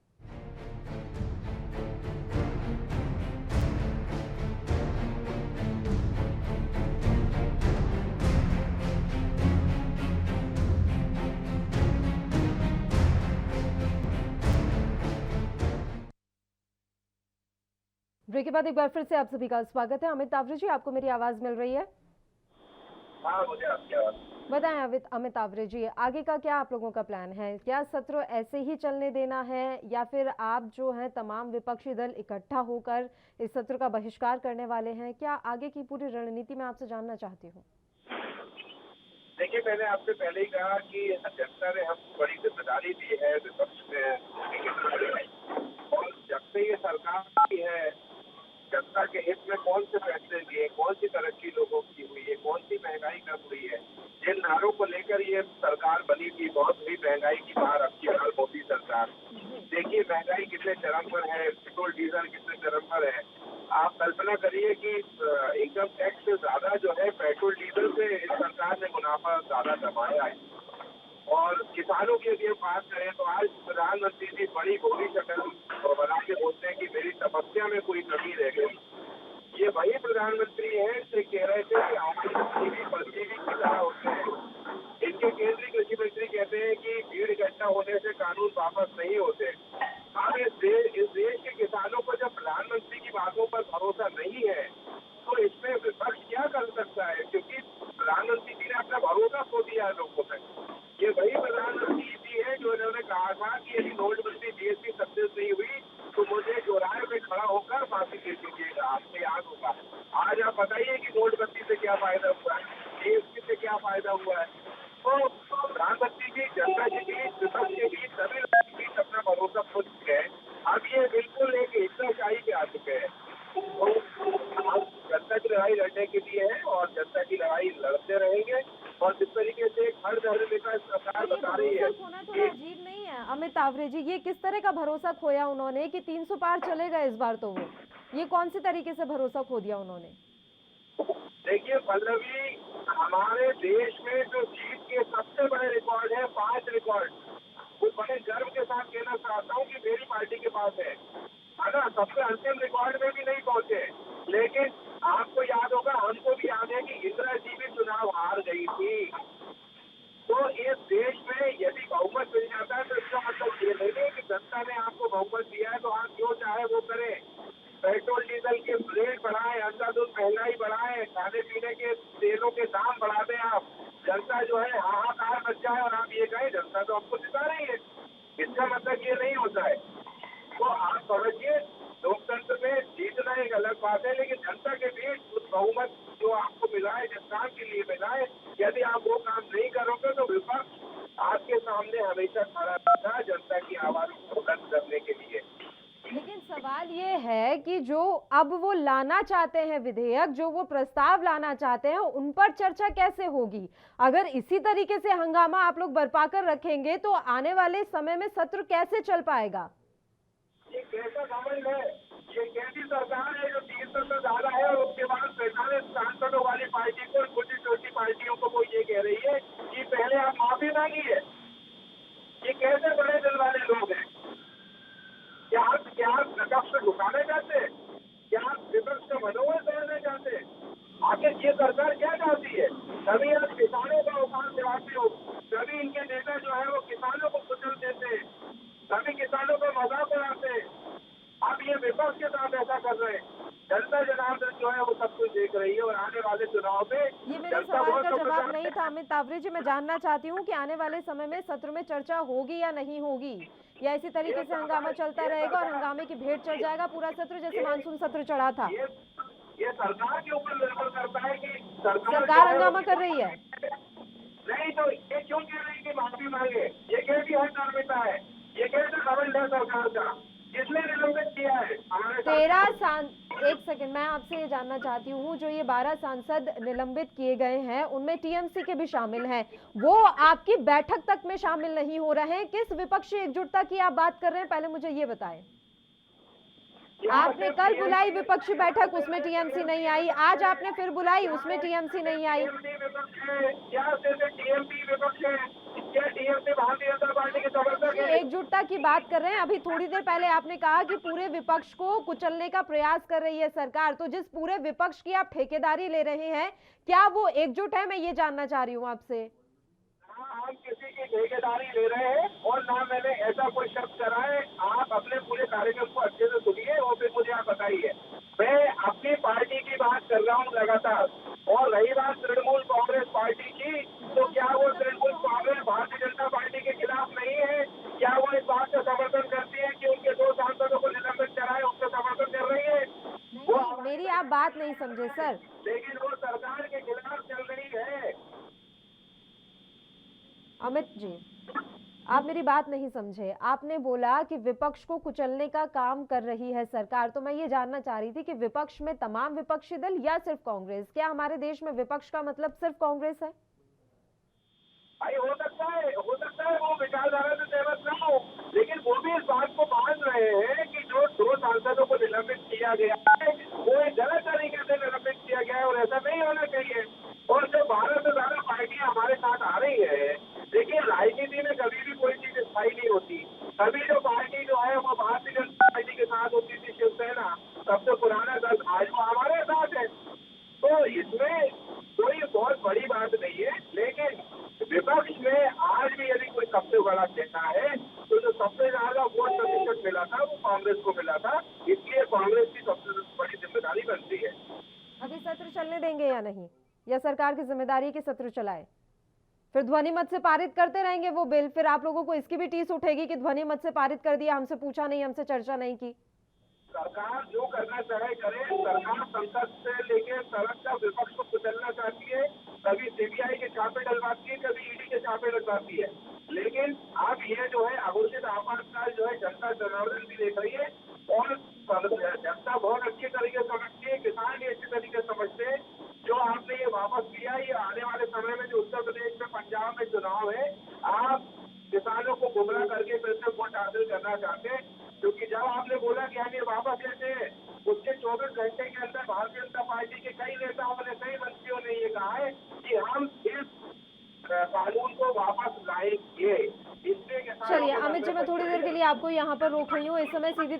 ब्रेक के बाद एक बार फिर से आप सभी का स्वागत है। अमित तावरे जी, आपको मेरी आवाज मिल रही है? हाँ, मुझे आपकी आवाज। बताएं अमित तावरे जी, आगे का क्या आप लोगों का प्लान है? क्या सत्र ऐसे ही चलने देना है या फिर आप जो है तमाम विपक्षी दल इकट्ठा होकर इस सत्र का बहिष्कार करने वाले हैं? क्या आगे की पूरी रणनीति मैं आपसे जानना चाहती हूँ। देखिए, मैंने आपसे पहले ही कहा कि जनता ने हमको बड़ी जिम्मेदारी दी है विपक्ष में, और जब से ये सरकार की है, जनता के हित में कौन से फैसले लिए, कौन सी तरक्की लोगों की हुई है, कौन सी महंगाई कम हुई है, जिन नारों को लेकर ये सरकार बनी थी, बहुत हुई महंगाई की बात अब की हाल मोदी सरकार। देखिए महंगाई कितने चरम पर है, पेट्रोल डीजल कितने चरम पर है। आप कल्पना करिए कि इनकम टैक्स से ज्यादा जो है पेट्रोल डीजल से इस सरकार ने मुनाफा ज्यादा कमाया है। और किसानों की यदि हम बात करें तो आज प्रधानमंत्री जी बड़ी भोली शक्ल बना के बोलते हैं कि मेरी तपस्या में कोई कमी रह गई। ये वही प्रधानमंत्री हैं जो कह रहे थे कि आमदनी परजीवी की तरह होते हैं। इनके केंद्रीय कृषि मंत्री कहते हैं कि भीड़ इकट्ठा होने से कानून वापस नहीं होते। अब इस देश के किसानों को जब प्रधानमंत्री की बातों पर भरोसा नहीं है तो इसमें विपक्ष क्या कर सकता है, क्योंकि प्रधानमंत्री जी ने अपना भरोसा खो दिया है लोगों तक। ये वही प्रधानमंत्री जी है जो इन्होंने कहा था कि यदि नोटबंदी जीएसटी सक्सेस नहीं हुई तो मुझे चौराहे में खड़ा होकर फांसी दे दीजिएगा। आपको याद होगा। आज आप बताइए कि नोटबंदी से क्या फायदा हुआ है, जीएसटी से क्या फायदा हुआ है। तो प्रधानमंत्री जी जनता के बीच, विपक्ष के बीच, सभी लोगों के बीच अपना भरोसा खो चुके हैं। अब ये बिल्कुल एक हिस्साशाही पे आ चुके हैं। तो जनता की लड़ाई लड़ने के लिए है और जनता की लड़ाई लड़ते रहेंगे। और जिस तरीके से हर धर्म का सरकार बता रही है, खोना थोड़ा अजीब नहीं है अमित तावरे जी? ये किस तरह का भरोसा खोया उन्होंने कि 300 पार चले गए इस बार? तो वो ये कौन सी तरीके से भरोसा खो दिया उन्होंने? देखिए पल्लवी, हमारे देश में जो जीत के सबसे बड़े रिकॉर्ड है, 5 रिकॉर्ड, वो बड़े गर्व के साथ कहना चाहता हूँ कि मेरी पार्टी के पास है ना। सबसे अंतिम रिकॉर्ड में भी नहीं पहुंचे, लेकिन आपको याद होगा, हमको भी याद है कि इंदिरा जी भी चुनाव हार गई थी। तो इस देश में यदि बहुमत मिल जाता है तो इसका मतलब ये नहीं है कि जनता ने आपको बहुमत दिया है तो आप जो चाहे वो करें। पेट्रोल डीजल के रेट बढ़ाएं, अंधाधुंध महंगाई बढ़ाएं, खाने पीने के तेलों के दाम बढ़ा दें आप, जनता जो है हाहाकार मच जाए और आप ये कहें जनता तो आपको जिता रही है। इसका मतलब ये नहीं होता है। तो समझिए, लोकतंत्र में जीतना एक अलग बात है, लेकिन जनता के बीच उस बहुमत जो आपको मिला है, जिस काम के लिए मिला है, यदि आप वो काम नहीं करोगे तो विपक्ष आपके सामने हमेशा खड़ा रहता है जनता की आवाज को बुलंद करने के लिए। लेकिन सवाल ये है कि जो अब वो लाना चाहते हैं विधेयक, जो वो प्रस्ताव लाना चाहते हैं, उन पर चर्चा कैसे होगी? अगर इसी तरीके से हंगामा आप लोग बरपा कर रखेंगे तो आने वाले समय में सत्र कैसे चल पाएगा? ये कैसा घमंड है? ये कैसी सरकार है जो 300 से ज्यादा है और उसके बाद 45 सांसदों वाली पार्टी को, छोटी छोटी पार्टियों को वो ये कह रही है कि पहले आप माफी मांगिए। ये कैसे बड़े दिल वाले लोग हैं? क्या आप विपक्ष को झुकाना चाहते हैं? क्या आप विपक्ष का मनोबल तोड़ना चाहते हैं? आखिर ये सरकार क्या चाहती है? कभी आप किसानों का अवकाश दिलाते हो, कभी इनके नेता जो है वो किसानों को कुचल देते हैं, कभी किसानों को मजाक उड़ाते हैं। अब ये विपक्ष के साथ ऐसा कर रहे हैं। जनता जनार्दन जो है वो सब कुछ देख रही है और आने वाले चुनाव में ये मेरे सवाल का जवाब नहीं था अमित तावरे जी। मैं जानना चाहती हूँ कि आने वाले समय में सत्र में चर्चा होगी या नहीं होगी, या इसी तरीके से हंगामा चलता रहेगा और हंगामे की भेंट चढ़ जाएगा पूरा सत्र, जैसे मानसून सत्र चढ़ा था? ये सरकार के ऊपर निर्भर करता है कि सरकार हंगामा कर रही है। नहीं तो ये क्यों कह रही है कि माफी मांगे? ये कैसी है धार्मिकता है? ये कैसे घमंड है सरकार का? किसने निलंबित किया है? हमारे एक सेकंड, मैं आपसे ये जानना चाहती हूँ, जो ये 12 सांसद निलंबित किए गए हैं उनमें टीएमसी के भी शामिल हैं, वो आपकी बैठक तक में शामिल नहीं हो रहे हैं। किस विपक्षी एकजुटता की आप बात कर रहे हैं, पहले मुझे ये बताएं। आपने कल बुलाई विपक्षी बैठक, उसमें टीएमसी नहीं आई। आज आपने फिर बुलाई, उसमें टीएमसी नहीं आई। एकजुटता की बात कर रहे हैं। अभी थोड़ी देर पहले आपने कहा कि पूरे विपक्ष को कुचलने का प्रयास कर रही है सरकार, तो जिस पूरे विपक्ष की आप ठेकेदारी ले रहे हैं, क्या वो एकजुट है? मैं ये जानना चाह रही हूँ आपसे। हम किसी की ठेकेदारी ले रहे हैं और ना मैंने ऐसा कोई शब्द करा है। आप अपने पूरे कार्यक्रम को अच्छे से सुनिए और फिर मुझे आप बताइए। मैं अपनी पार्टी की बात कर रहा हूँ लगातार, और रही बात तृणमूल कांग्रेस पार्टी की, तो क्या वो तृणमूल कांग्रेस भारतीय जनता पार्टी के खिलाफ नहीं है? क्या वो इस बात का समर्थन करती है कि उनके 2 सांसदों को निलंबित कराए, उसका समर्थन कर रही है? नहीं, मेरी आप बात नहीं समझे सर। लेकिन वो सरकार के खिलाफ चल रही है। अमित जी, आप मेरी बात नहीं समझे। आपने बोला कि विपक्ष को कुचलने का काम कर रही है सरकार, तो मैं ये जानना चाह रही थी कि विपक्ष में तमाम विपक्षी दल या सिर्फ कांग्रेस? क्या हमारे देश में विपक्ष का मतलब सिर्फ कांग्रेस है? भाई हो सकता है वो विचारधारा से सहमत ना हो, लेकिन वो भी इस बात को मान रहे हैं कि जो 2 सांसदों को निलंबित किया गया है वो एक गलत तरीके से निलंबित किया गया है और ऐसा नहीं होना चाहिए। और जो 12 से ज्यादा पार्टियां हमारे साथ आ रही है, देखिए राजनीति में कभी भी कोई चीज स्थायी नहीं होती। कभी जो पार्टी जो है वो भारतीय जनता पार्टी के साथ होती थी, शिवसेना, सबसे पुराना दल, आज वो हमारे साथ है। तो इसमें कोई बहुत बड़ी बात नहीं है, लेकिन विपक्ष में आज भी यदि कोई सबसे बड़ा नेता है तो जो सबसे ज्यादा वोट प्रतिशत मिला था वो कांग्रेस को मिला था, इसलिए कांग्रेस की सबसे बड़ी जिम्मेदारी बनती है। अभी सत्र चलने देंगे या नहीं, या सरकार की जिम्मेदारी की सत्र चलाए? फिर ध्वनि मत से पारित करते रहेंगे वो बिल, फिर आप लोगों को इसकी भी टीस उठेगी कि ध्वनि मत से पारित कर दिया, हमसे पूछा नहीं, हमसे चर्चा नहीं की। सरकार जो करना चाहे करे। सरकार संसद से लेकर सड़क का विपक्ष को कुचलना चाहती है, कभी सीबीआई के छापे डलवाती है, कभी ईडी के छापे डलवाती है। लेकिन अब ये जो है अघोषित आपातकाल जो है जनता जनार्दन भी देख रही है और जनता बहुत अच्छी तरीके से समझती है, किसान भी अच्छी तरीके से समझते हैं। जो आपने ये वापस किया, ये आने वाले समय में जो उत्तर प्रदेश में, पंजाब में चुनाव है, आप किसानों को गुमराह करके फिर से वोट हासिल करना चाहते हैं। क्योंकि जब आपने बोला कि हम ये वापस लेते हैं, उसके 24 घंटे के अंदर भारतीय जनता पार्टी के कई नेताओं ने, कई मंत्रियों ने ये कहा है कि हम इस कानून को वापस लाएंगे। चलिए अमित जी, मैं थोड़ी देर के लिए आपको यहाँ पर रोक रही हूँ। इस समय सीधी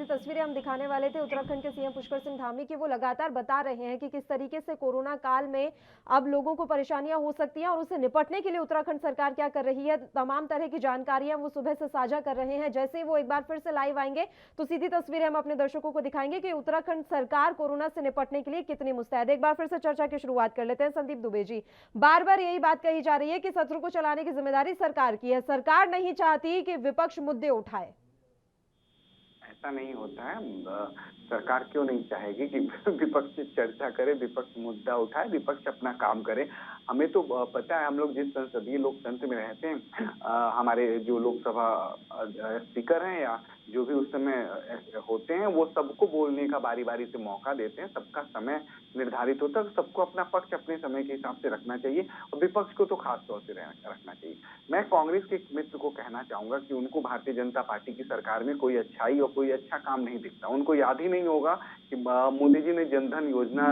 तस्वीरें हम दिखाने वाले थे उत्तराखंड के सीएम पुष्कर सिंह धामी की। वो लगातार बता रहे हैं कि किस तरीके से कोरोना काल में अब लोगों को परेशानियां हो सकती हैं और उससे निपटने के लिए उत्तराखंड सरकार क्या कर रही है। तमाम तरह की जानकारियां वो सुबह से साझा कर रहे हैं। जैसे ही वो एक बार फिर से लाइव आएंगे तो सीधी तस्वीरें हम अपने दर्शकों को दिखाएंगे कि उत्तराखंड सरकार कोरोना से निपटने के लिए कितनी मुस्तैद है। एक बार फिर से चर्चा की शुरुआत कर लेते हैं। संदीप दुबे जी, बार बार यही बात कही जा रही है कि सत्र को चलाने की जिम्मेदारी सरकार की है, सरकार नहीं चाहती कि विपक्ष मुद्दे उठाए। ऐसा नहीं होता है। सरकार क्यों नहीं चाहेगी कि विपक्ष चर्चा करे, विपक्ष मुद्दा उठाए, विपक्ष अपना काम करे। हमें तो पता है, हम लोग जिस संसदीय लोकतंत्र में रहते हैं, हमारे जो लोकसभा स्पीकर हैं या जो भी उस समय होते हैं, वो सबको बोलने का बारी बारी से मौका देते हैं। सबका समय निर्धारित होता है, सबको अपना पक्ष अपने समय के हिसाब से रखना चाहिए और विपक्ष को तो खास तौर से रखना चाहिए। मैं कांग्रेस के एक मित्र को कहना चाहूंगा कि उनको भारतीय जनता पार्टी की सरकार में कोई अच्छाई और कोई अच्छा काम नहीं दिखता। उनको याद ही नहीं होगा कि मोदी जी ने जनधन योजना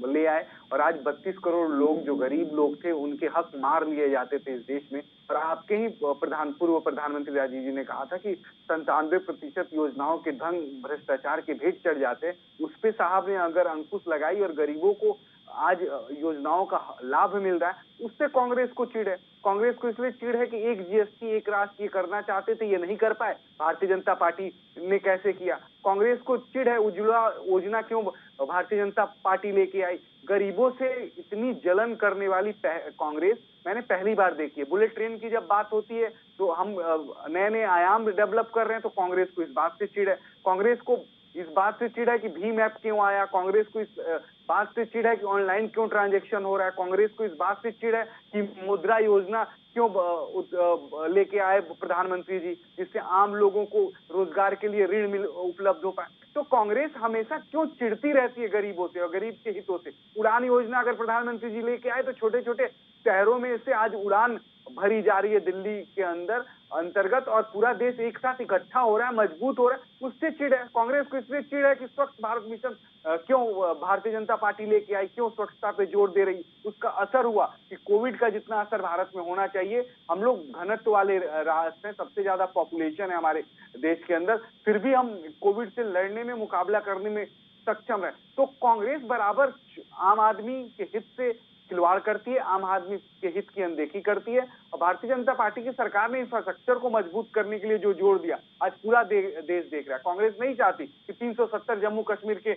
ले आए और आज 32 करोड़ लोग जो गरीब लोग थे उनके हक मार लिए जाते थे इस देश में। और आपके ही पूर्व प्रधानमंत्री राजीव जी ने कहा था कि 97% योजनाओं के धन भ्रष्टाचार के भेंट चढ़ जाते। उस पे साहब ने अगर अंकुश लगाई और गरीबों को आज योजनाओं का लाभ मिल रहा है, उससे कांग्रेस को चिढ़ है। कांग्रेस को इसलिए चिढ़ है कि एक जीएसटी एक राष्ट्र ये करना चाहते थे, ये नहीं कर पाए। भारतीय जनता पार्टी ने कैसे किया? कांग्रेस को चिढ़ है उज्ज्वला योजना क्यों भारतीय जनता पार्टी लेके आई। गरीबों से इतनी जलन करने वाली कांग्रेस मैंने पहली बार देखी है। बुलेट ट्रेन की जब बात होती है तो हम नए नए आयाम डेवलप कर रहे हैं, तो कांग्रेस को इस बात से चिढ़ है। कांग्रेस को इस बात से चिढ़ है कि भीम ऐप क्यों आया। कांग्रेस को इस बात से चिढ़ है कि ऑनलाइन क्यों ट्रांजैक्शन हो रहा है। कांग्रेस को इस बात से चिढ़ है कि मुद्रा योजना क्यों लेके आए प्रधानमंत्री जी, जिससे आम लोगों को रोजगार के लिए ऋण उपलब्ध हो पाए। तो कांग्रेस हमेशा क्यों चिढ़ती रहती है गरीबों से और गरीब के हितों से। उड़ान योजना अगर प्रधानमंत्री जी लेके आए तो छोटे छोटे शहरों में से आज उड़ान भरी जा रही है दिल्ली के अंतर्गत, और पूरा देश एक साथ इकट्ठा हो रहा है, मजबूत हो रहा है। उससे चिढ़ है कांग्रेस को। इसलिए चिढ़ है कि स्वच्छ भारत मिशन क्यों भारतीय जनता पार्टी लेके आई, क्यों स्वच्छता पे जोर दे रही। उसका असर हुआ कि कोविड का जितना असर भारत में होना चाहिए, हम लोग घनत्व वाले राष्ट्र हैं, सबसे ज्यादा पॉपुलेशन है हमारे देश के अंदर, फिर भी हम कोविड से लड़ने में, मुकाबला करने में सक्षम है। तो कांग्रेस बराबर आम आदमी के हित से खिलवाड़ करती है, आम आदमी के हित की अनदेखी करती है। और भारतीय जनता पार्टी की सरकार ने इंफ्रास्ट्रक्चर को मजबूत करने के लिए जो जोर दिया, आज पूरा देश देख रहा है। कांग्रेस नहीं चाहती कि 370 जम्मू कश्मीर के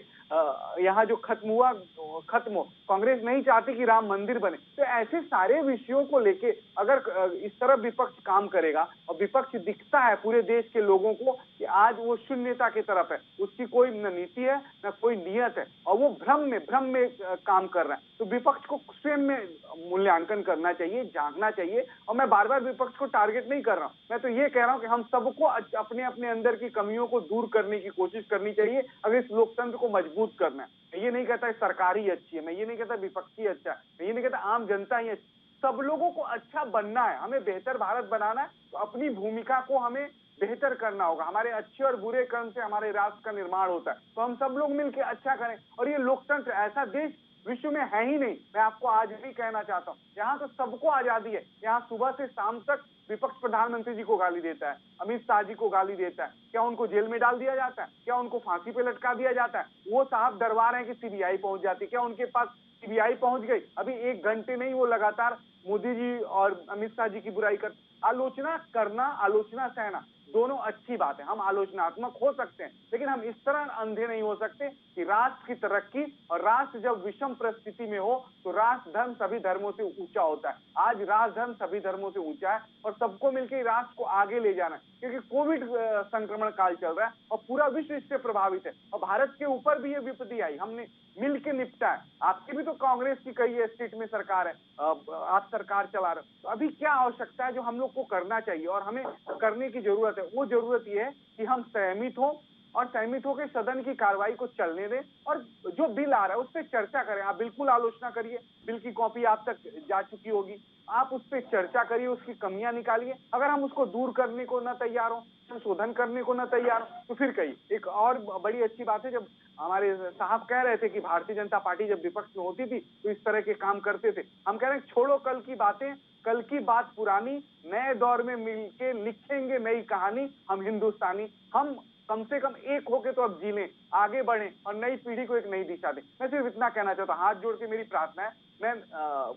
यहाँ जो खत्म हो। कांग्रेस नहीं चाहती कि राम मंदिर बने। तो ऐसे सारे विषयों को लेके अगर इस तरह विपक्ष काम करेगा और विपक्ष दिखता है पूरे देश के लोगों को कि आज वो शून्यता की तरफ है, उसकी कोई न नीति है न कोई नियत है, और वो भ्रम में काम कर रहा है, तो विपक्ष को स्वयं में मूल्यांकन करना चाहिए, जांचना चाहिए। और मैं बार बार विपक्ष को टारगेट नहीं कर रहा हूं, मैं तो ये कह रहा हूं कि हम सबको अपने अपने अंदर की कमियों को दूर करने की कोशिश करनी चाहिए अगर इस लोकतंत्र को मजबूत करना है। मैं ये नहीं कहता सरकार ही अच्छी है, मैं ये नहीं कहता विपक्ष ही अच्छा है, मैं ये नहीं कहता आम जनता ही अच्छी। सब लोगों को अच्छा बनना है, हमें बेहतर भारत बनाना है, तो अपनी भूमिका को हमें बेहतर करना होगा। हमारे अच्छे और बुरे कर्म से हमारे राष्ट्र का निर्माण होता है, तो हम सब लोग मिलकर अच्छा करें। और ये लोकतंत्र, ऐसा देश विश्व में है ही नहीं। मैं आपको आज भी कहना चाहता हूँ, यहाँ तो सबको आजादी है। यहाँ सुबह से शाम तक विपक्ष प्रधानमंत्री जी को गाली देता है, अमित शाह जी को गाली देता है। क्या उनको जेल में डाल दिया जाता है? क्या उनको फांसी पे लटका दिया जाता है? वो साहब डरवा रहे हैं कि सीबीआई पहुंच जाती। क्या उनके पास सीबीआई पहुंच गई? अभी 1 घंटे नहीं, वो लगातार मोदी जी और अमित शाह जी की बुराई कर। आलोचना करना, आलोचना सहना दोनों अच्छी बात है। हम आलोचनात्मक हो सकते हैं, लेकिन हम इस तरह अंधे नहीं हो सकते कि राष्ट्र की तरक्की, और राष्ट्र जब विषम परिस्थिति में हो तो राष्ट्र धर्म सभी धर्मों से ऊंचा होता है। आज राष्ट्र धर्म सभी धर्मों से ऊंचा है और सबको मिलकर राष्ट्र को आगे ले जाना है, क्योंकि कोविड संक्रमण काल चल रहा है और पूरा विश्व इससे प्रभावित है। और भारत के ऊपर भी ये विपत्ति आई, हमने मिल के निपटा है। आपकी भी तो कांग्रेस की कई स्टेट में सरकार है, आप सरकार चला रहे हो। तो अभी क्या आवश्यकता है जो हम लोग को करना चाहिए और हमें करने की जरूरत है? वो जरूरत ये है कि हम सहमित हो और सहमित होकर सदन की कार्रवाई को चलने दें, और जो बिल आ रहा है उस पर चर्चा करें। आप बिल्कुल आलोचना करिए, बिल की कॉपी आप तक जा चुकी होगी, आप उस पर चर्चा करिए, उसकी कमियां निकालिए। अगर हम उसको दूर करने को न तैयार हो, संशोधन करने को न तैयार हो, तो फिर कहिए। एक और बड़ी अच्छी बात है, जब हमारे साहब कह रहे थे कि भारतीय जनता पार्टी जब विपक्ष में होती थी तो इस तरह के काम करते थे, हम कह रहे हैं छोड़ो कल की बातें, कल की बात पुरानी, नए दौर में मिलके लिखेंगे नई कहानी। हम हिंदुस्तानी, हम कम से कम एक होके तो अब जी लें, आगे बढ़ें और नई पीढ़ी को एक नई दिशा दें। मैं सिर्फ इतना कहना चाहता हूँ, हाथ जोड़ के मेरी प्रार्थना है। मैं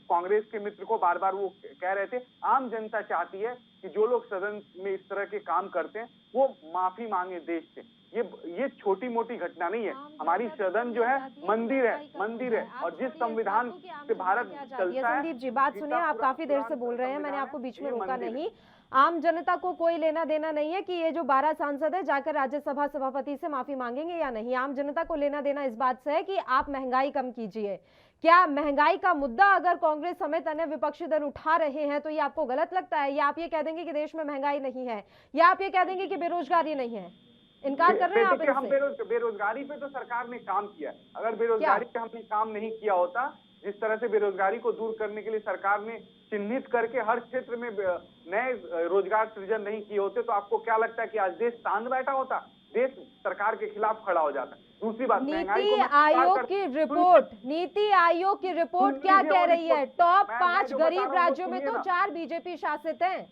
कांग्रेस के मित्र को बार बार वो कह रहे थे, आम जनता चाहती है कि जो लोग सदन में इस तरह के काम करते हैं वो माफी मांगे देश से। ये छोटी मोटी घटना नहीं है। हमारी सदन जो है मंदिर है, और जिस संविधान से भारत चलता है। संदीप जी, बात सुनिए, आप काफी देर से बोल रहे हैं, मैंने आपको बीच में रोका नहीं। आम जनता को कोई लेना देना नहीं है कि ये जो 12 सांसद है जाकर राज्यसभा सभापति से माफी मांगेंगे या नहीं। आम जनता को लेना देना इस बात से है कि आप महंगाई कम कीजिए। क्या महंगाई का मुद्दा अगर कांग्रेस समेत अन्य विपक्षी दल उठा रहे हैं तो ये आपको गलत लगता है, या आप ये कह देंगे कि देश में महंगाई नहीं है, या आप ये कह देंगे कि बेरोजगारी नहीं है? इनकार कर रहे हैं आप देखिए, हम इनसे? बेरोजगारी पे तो सरकार ने काम किया है। अगर बेरोजगारी पे हमने काम नहीं किया होता, जिस तरह से बेरोजगारी को दूर करने के लिए सरकार ने चिन्हित करके हर क्षेत्र में नए रोजगार सृजन नहीं किए होते, तो आपको क्या लगता है कि आज देश शांत बैठा होता? देश सरकार के खिलाफ खड़ा हो जाता। दूसरी बात, नीति आयोग की रिपोर्ट, नीति आयोग की रिपोर्ट क्या कह रही है? टॉप 5 गरीब राज्यों में तो 4 बीजेपी शासित हैं।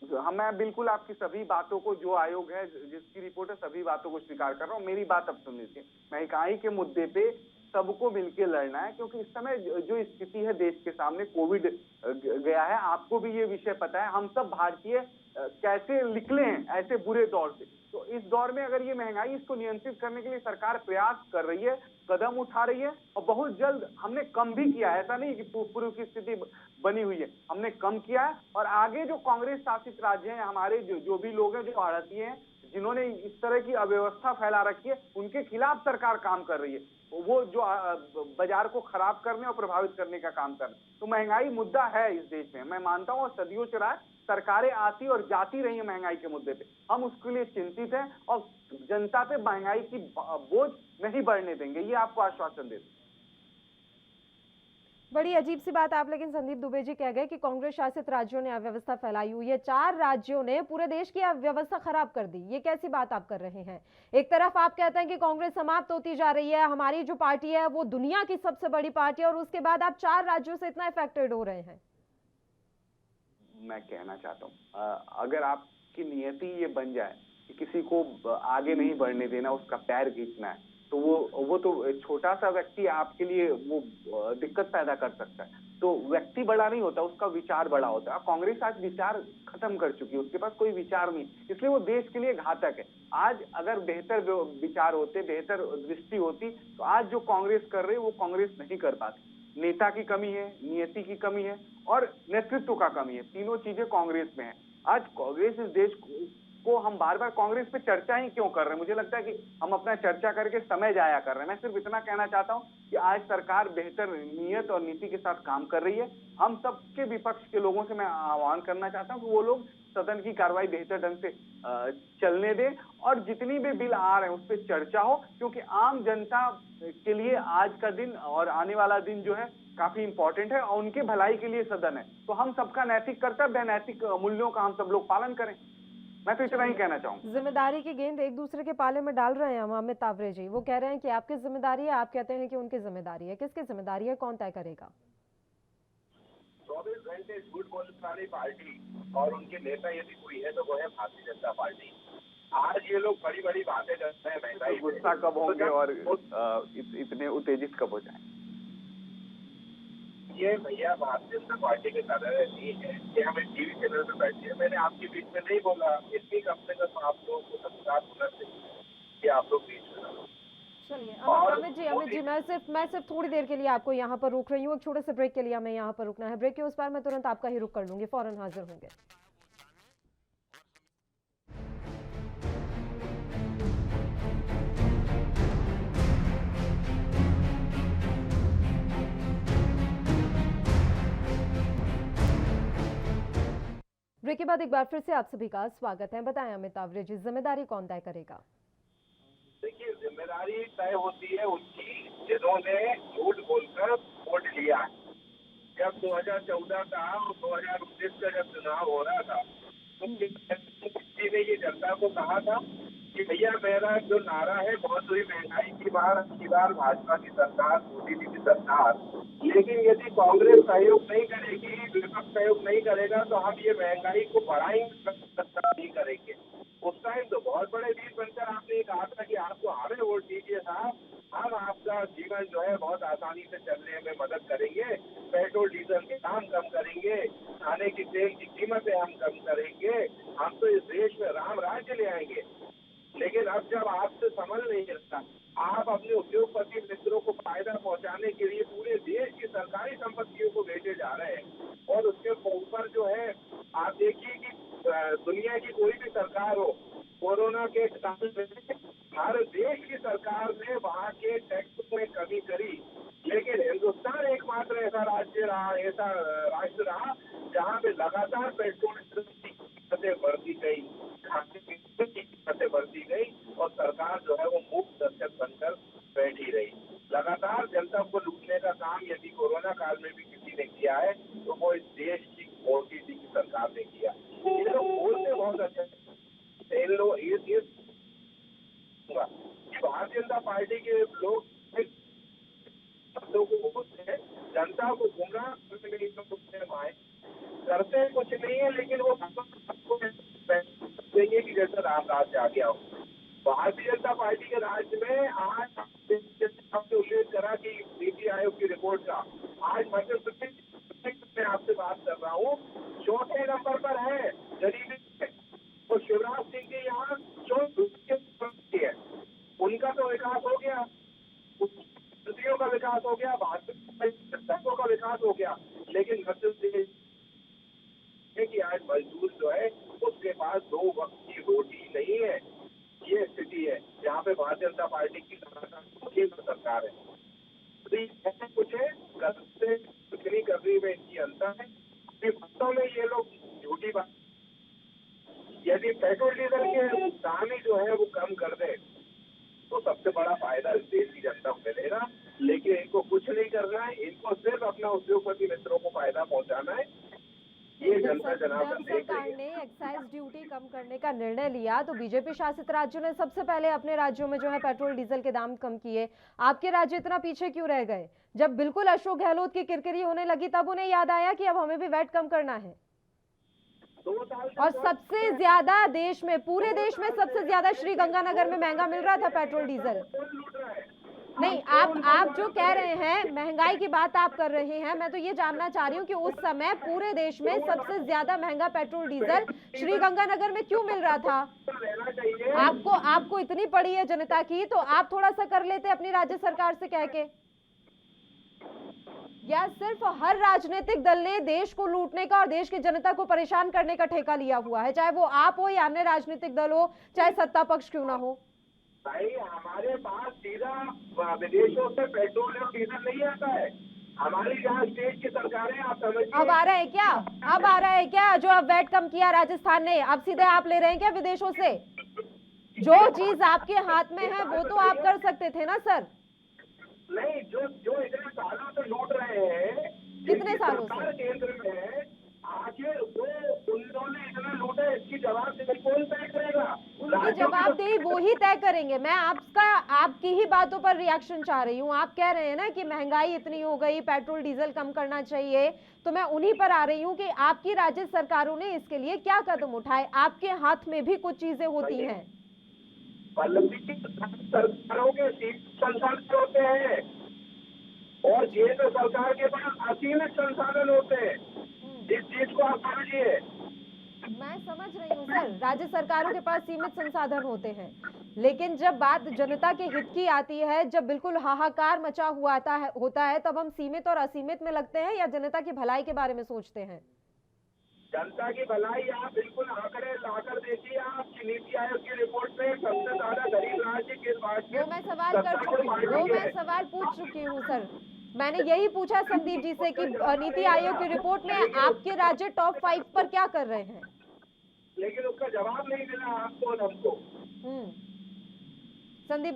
हाँ, मैं बिल्कुल आपकी सभी बातों को, जो आयोग है जिसकी रिपोर्ट है, सभी बातों को स्वीकार कर रहा हूँ। मेरी बात अब सुन लीजिए। महंगाई के मुद्दे पे सबको मिलकर लड़ना है, क्योंकि इस समय जो स्थिति है देश के सामने, कोविड गया है, आपको भी ये विषय पता है। हम सब भारतीय कैसे निकले हैं ऐसे बुरे दौर से। तो इस दौर में अगर ये महंगाई, इसको नियंत्रित करने के लिए सरकार प्रयास कर रही है, कदम उठा रही है, और बहुत जल्द हमने कम भी किया है। ऐसा नहीं कि पूर्व की स्थिति बनी हुई है, हमने कम किया है। और आगे जो कांग्रेस शासित राज्य हैं, हमारे जो भी लोग हैं, जो आढ़ती हैं, जिन्होंने इस तरह की अव्यवस्था फैला रखी है, उनके खिलाफ सरकार काम कर रही है। वो जो बाजार को खराब करने और प्रभावित करने का काम कर रहे हैं। तो महंगाई मुद्दा है इस देश में, मैं मानता हूँ, और सदियों से रहा है। सरकारें आती और जाती रही है महंगाई के मुद्दे पे। हम उसके लिए चिंतित हैं और जनता पे महंगाई की बोझ नहीं बढ़ने देंगे, ये आपको आश्वासन देते हैं। बड़ी अजीब सी बात आप, लेकिन संदीप दुबे जी कह गए कि कांग्रेस शासित राज्यों ने अव्यवस्था फैलाई हुई है। 4 राज्यों ने पूरे देश की अव्यवस्था खराब कर दी। ये कैसी बात आप कर रहे हैं? एक तरफ आप कहते हैं कि कांग्रेस समाप्त होती जा रही है, हमारी जो पार्टी है वो दुनिया की सबसे बड़ी पार्टी है, और उसके बाद आप 4 राज्यों से इतना इफेक्टेड हो रहे हैं। मैं कहना चाहता हूँ, अगर आपकी नियति ये बन जाए कि किसी को आगे नहीं बढ़ने देना, उसका पैर खींचना है, तो वो तो छोटा सा व्यक्ति आपके लिए वो दिक्कत पैदा कर सकता है। तो व्यक्ति बड़ा नहीं होता, उसका विचार बड़ा होता है। कांग्रेस आज विचार खत्म कर चुकी है, उसके पास कोई विचार नहीं, इसलिए वो देश के लिए घातक है। आज अगर बेहतर विचार होते, बेहतर दृष्टि होती, तो आज जो कांग्रेस कर रही है वो कांग्रेस नहीं कर पाती। नेता की कमी है, नियति की कमी है, और नेतृत्व का कमी है। तीनों चीजें कांग्रेस में है। आज कांग्रेस इस देश को हम बार बार कांग्रेस पे चर्चा ही क्यों कर रहे हैं? मुझे लगता है कि हम अपना चर्चा करके समय जाया कर रहे हैं। मैं सिर्फ इतना कहना चाहता हूं कि आज सरकार बेहतर नियत और नीति के साथ काम कर रही है। हम सबके विपक्ष के लोगों से मैं आह्वान करना चाहता हूं कि वो लोग सदन की कार्रवाई बेहतर ढंग से चलने दें, और जितनी भी बिल आ रहे हैं उस पर चर्चा हो, क्योंकि आम जनता के लिए आज का दिन और आने वाला दिन जो है काफी इंपॉर्टेंट है, और उनके भलाई के लिए सदन है। तो हम सबका नैतिक कर्तव्य है, नैतिक मूल्यों का हम सब लोग पालन करें। मैं तो इतना ही कहना चाहूंगा। जिम्मेदारी की गेंद एक दूसरे के पाले में डाल रहे हैं हम। अमित तावरे जी, वो कह रहे हैं कि आपकी जिम्मेदारी है, आप कहते हैं कि उनकी जिम्मेदारी है। किसकी जिम्मेदारी है, कौन तय करेगा? 24 घंटे झूठ बोलने वाली पार्टी और उनके नेता यदि कोई है तो वो है भारतीय जनता पार्टी। आज ये लोग बड़ी बड़ी बातें करते हैं महंगाई, गुस्सा कब होंगे और इतने उत्तेजित कब हो जाए? ये भैया भारतीय जनता पार्टी के तरह नहीं है कि हमें टीवी चैनल पे बैठे हैं। मैंने आपके बीच में नहीं बोला, इतनी कम से कम आप लोगों को संस्कार होना चाहिए कि आप लोग बीच में ना। चलिए अमित जी, मैं सिर्फ थोड़ी देर के लिए आपको यहाँ पर रोक रही हूँ। एक छोटे से ब्रेक के लिए हमें यहाँ पर रुकना है। ब्रेक के उस पार मैं तुरंत आपका ही रुक कर लूंगी, फौरन हाजिर होंगे। ब्रेक के बाद एक बार फिर से आप सभी का स्वागत है। बताएं अमित तावरे जी, जिम्मेदारी कौन तय करेगा? देखिए, जिम्मेदारी तय होती है उनकी जिन्होंने झूठ बोलकर वोट लिया। जब 2014 का और 2019 का जब चुनाव हो रहा था तो किसी ने ये जनता को कहा था कि भैया मेरा जो नारा है बहुत हुई महंगाई की बार भाजपा की सरकार, मोदी जी की सरकार, लेकिन यदि कांग्रेस सहयोग नहीं करेगी, विपक्ष सहयोग नहीं करेगा तो हम ये महंगाई को बढ़ाएंगे, नहीं करेंगे। उस टाइम तो बहुत बड़े वीर बनकर आपने ये कहा था कि आपको हमें वोट दीजिए साहब, हम आपका जीवन जो है बहुत आसानी से चलने में मदद करेंगे, पेट्रोल डीजल के दाम कम करेंगे, खाने की तेल की कीमतें हम कम करेंगे, हम तो इस देश में राम राज्य ले आएंगे। लेकिन अब जब आपसे समझ नहीं रहता, आप अपने उद्योगपति मित्रों को फायदा पहुंचाने के लिए पूरे देश की सरकारी संपत्तियों को बेचे जा रहे हैं, और उसके ऊपर जो है आप देखिए कि दुनिया की कोई भी सरकार हो, कोरोना के काल में हर देश की सरकार ने वहाँ के टैक्स में कमी करी, लेकिन हिंदुस्तान एकमात्र ऐसा राज्य रहा, ऐसा राष्ट्र रहा जहाँ पे लगातार पेट्रोल की कीमतें बढ़ती गई, खाने की कीमतें बढ़ती गई और सरकार जो है वो मूक दर्शक बनकर बैठी रही। लगातार जनता को लूटने का काम यदि कोरोना काल में भी किसी ने किया है तो वो इस देश की मोदी जी की सरकार ने किया। ये लोग बोलते बहुत अच्छे, इन लोग भारतीय जनता पार्टी के लोग जनता को गुमराह करते कुछ नहीं है, लेकिन वो देंगे कि जैसे राम राज्य आ गया हो। भारतीय जनता पार्टी के राज्य में आज आपने उल्लेख करा कि नीति आयोग की रिपोर्ट का, आज मध्य प्रदेश में आपसे बात कर रहा हूँ, चौथे नंबर पर है गरीबी। और शिवराज सिंह के यहाँ चौथे है, उनका तो विकास हो गया, मंत्रियों का विकास हो गया, भाजपा का विकास हो गया, लेकिन मध्य प्रदेश कि आज मजदूर जो है उसके पास 2 वक्त की रोटी नहीं है। ये स्थिति है जहाँ पे भारतीय जनता पार्टी की केंद्र सरकार है। तो कुछ है कुछ नहीं कर रही में इनकी अंतर है। वास्तव में ये लोग झूठी बात, यदि पेट्रोल डीजल के दाम जो है वो कम कर दे तो सबसे बड़ा फायदा इस देश की जनता को मिलेगा, लेकिन इनको कुछ नहीं करना है, इनको सिर्फ अपना उद्योगपति मित्रों को फायदा पहुंचाना है। ये जनता जनार्दन देख सरकार ने एक्साइज ड्यूटी कम करने का निर्णय लिया तो बीजेपी शासित राज्यों ने सबसे पहले अपने राज्यों में जो है पेट्रोल डीजल के दाम कम किए। आपके राज्य इतना पीछे क्यों रह गए? जब बिल्कुल अशोक गहलोत की किरकिरी होने लगी तब उन्हें याद आया कि अब हमें भी वैट कम करना है। 2 साल और सबसे ज्यादा देश में, पूरे देश में सबसे ज्यादा श्री गंगानगर में महंगा मिल रहा था पेट्रोल डीजल। लूट रहा है। नहीं, आप जो कह रहे हैं महंगाई की बात आप कर रहे हैं, मैं तो ये जानना चाह रही हूँ कि उस समय पूरे देश में सबसे ज्यादा महंगा पेट्रोल डीजल श्री गंगानगर में क्यों मिल रहा था? आपको इतनी पड़ी है जनता की तो आप थोड़ा सा कर लेते अपनी राज्य सरकार से कह के। या सिर्फ हर राजनीतिक दल ने देश को लूटने का और देश की जनता को परेशान करने का ठेका लिया हुआ है, चाहे वो आप हो या अन्य राजनीतिक दल हो, चाहे सत्ता पक्ष क्यों ना हो। भाई हमारे पास सीधा विदेशों से पेट्रोल और डीजल नहीं आता है। हमारी जहाँ स्टेट की सरकारें, आप समझिए, अब आ रहा है क्या? अब आ रहा है क्या? जो अब वैट कम किया राजस्थान ने, अब सीधे आप ले रहे हैं क्या विदेशों से? जो चीज आपके हाथ में है वो तो आप कर सकते थे ना सर। नहीं, जो इतने सालों से लूट रहे हैं, कितने सालों से? केंद्र में आखिर वो उन्होंने इतना लूटा, इसकी जवाबदेही कौन तय करेगा? उनकी जवाबदेही वो ही तय करेंगे। मैं आपकी ही बातों पर रिएक्शन चाह रही हूँ। आप कह रहे हैं ना कि महंगाई इतनी हो गई, पेट्रोल डीजल कम करना चाहिए, तो मैं उन्हीं पर आ रही हूँ कि आपकी राज्य सरकारों ने इसके लिए क्या कदम उठाए। आपके हाथ में भी कुछ चीजें होती हैं। सरकारों के संसाधन होते हैं और केंद्र सरकार के पास असीमित संसाधन होते हैं। इस चीज को आप समझिए। मैं समझ रही हूँ सर, राज्य सरकारों के पास सीमित संसाधन होते हैं, लेकिन जब बात जनता के हित की आती है, जब बिल्कुल हाहाकार मचा हुआ होता है, तब हम सीमित और असीमित में लगते हैं या जनता की भलाई के बारे में सोचते हैं? जनता की भलाई आप बिल्कुल आंकड़े लाकर देखिए। आपकी नीति आयोग की रिपोर्ट में सबसे ज्यादा गरीब राज्य किस बात की? वो मैं सवाल कर चुकी हूँ, वो मैं सवाल पूछ चुकी हूँ सर। मैंने यही पूछा संदीप जी से कि नीति आयोग की रिपोर्ट में आपके राज्य टॉप 5 पर क्या कर रहे हैं, लेकिन उसका जवाब नहीं मिला आपको और हमको। संदीप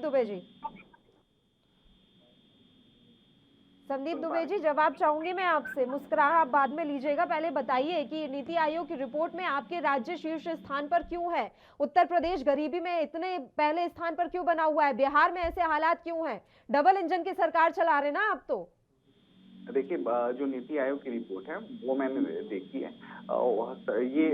दुबे जी जवाब चाहूंगी मैं आपसे। मुस्कुराहा आप बाद में लीजिएगा, पहले बताइए कि नीति आयोग की रिपोर्ट में आपके राज्य शीर्ष स्थान पर क्यों है? उत्तर प्रदेश गरीबी में इतने पहले स्थान पर क्यों बना हुआ है? बिहार में ऐसे हालात क्यों हैं? डबल इंजन की सरकार चला रहे ना आप। तो देखिए, जो नीति आयोग की रिपोर्ट है वो मैंने देखी है। ये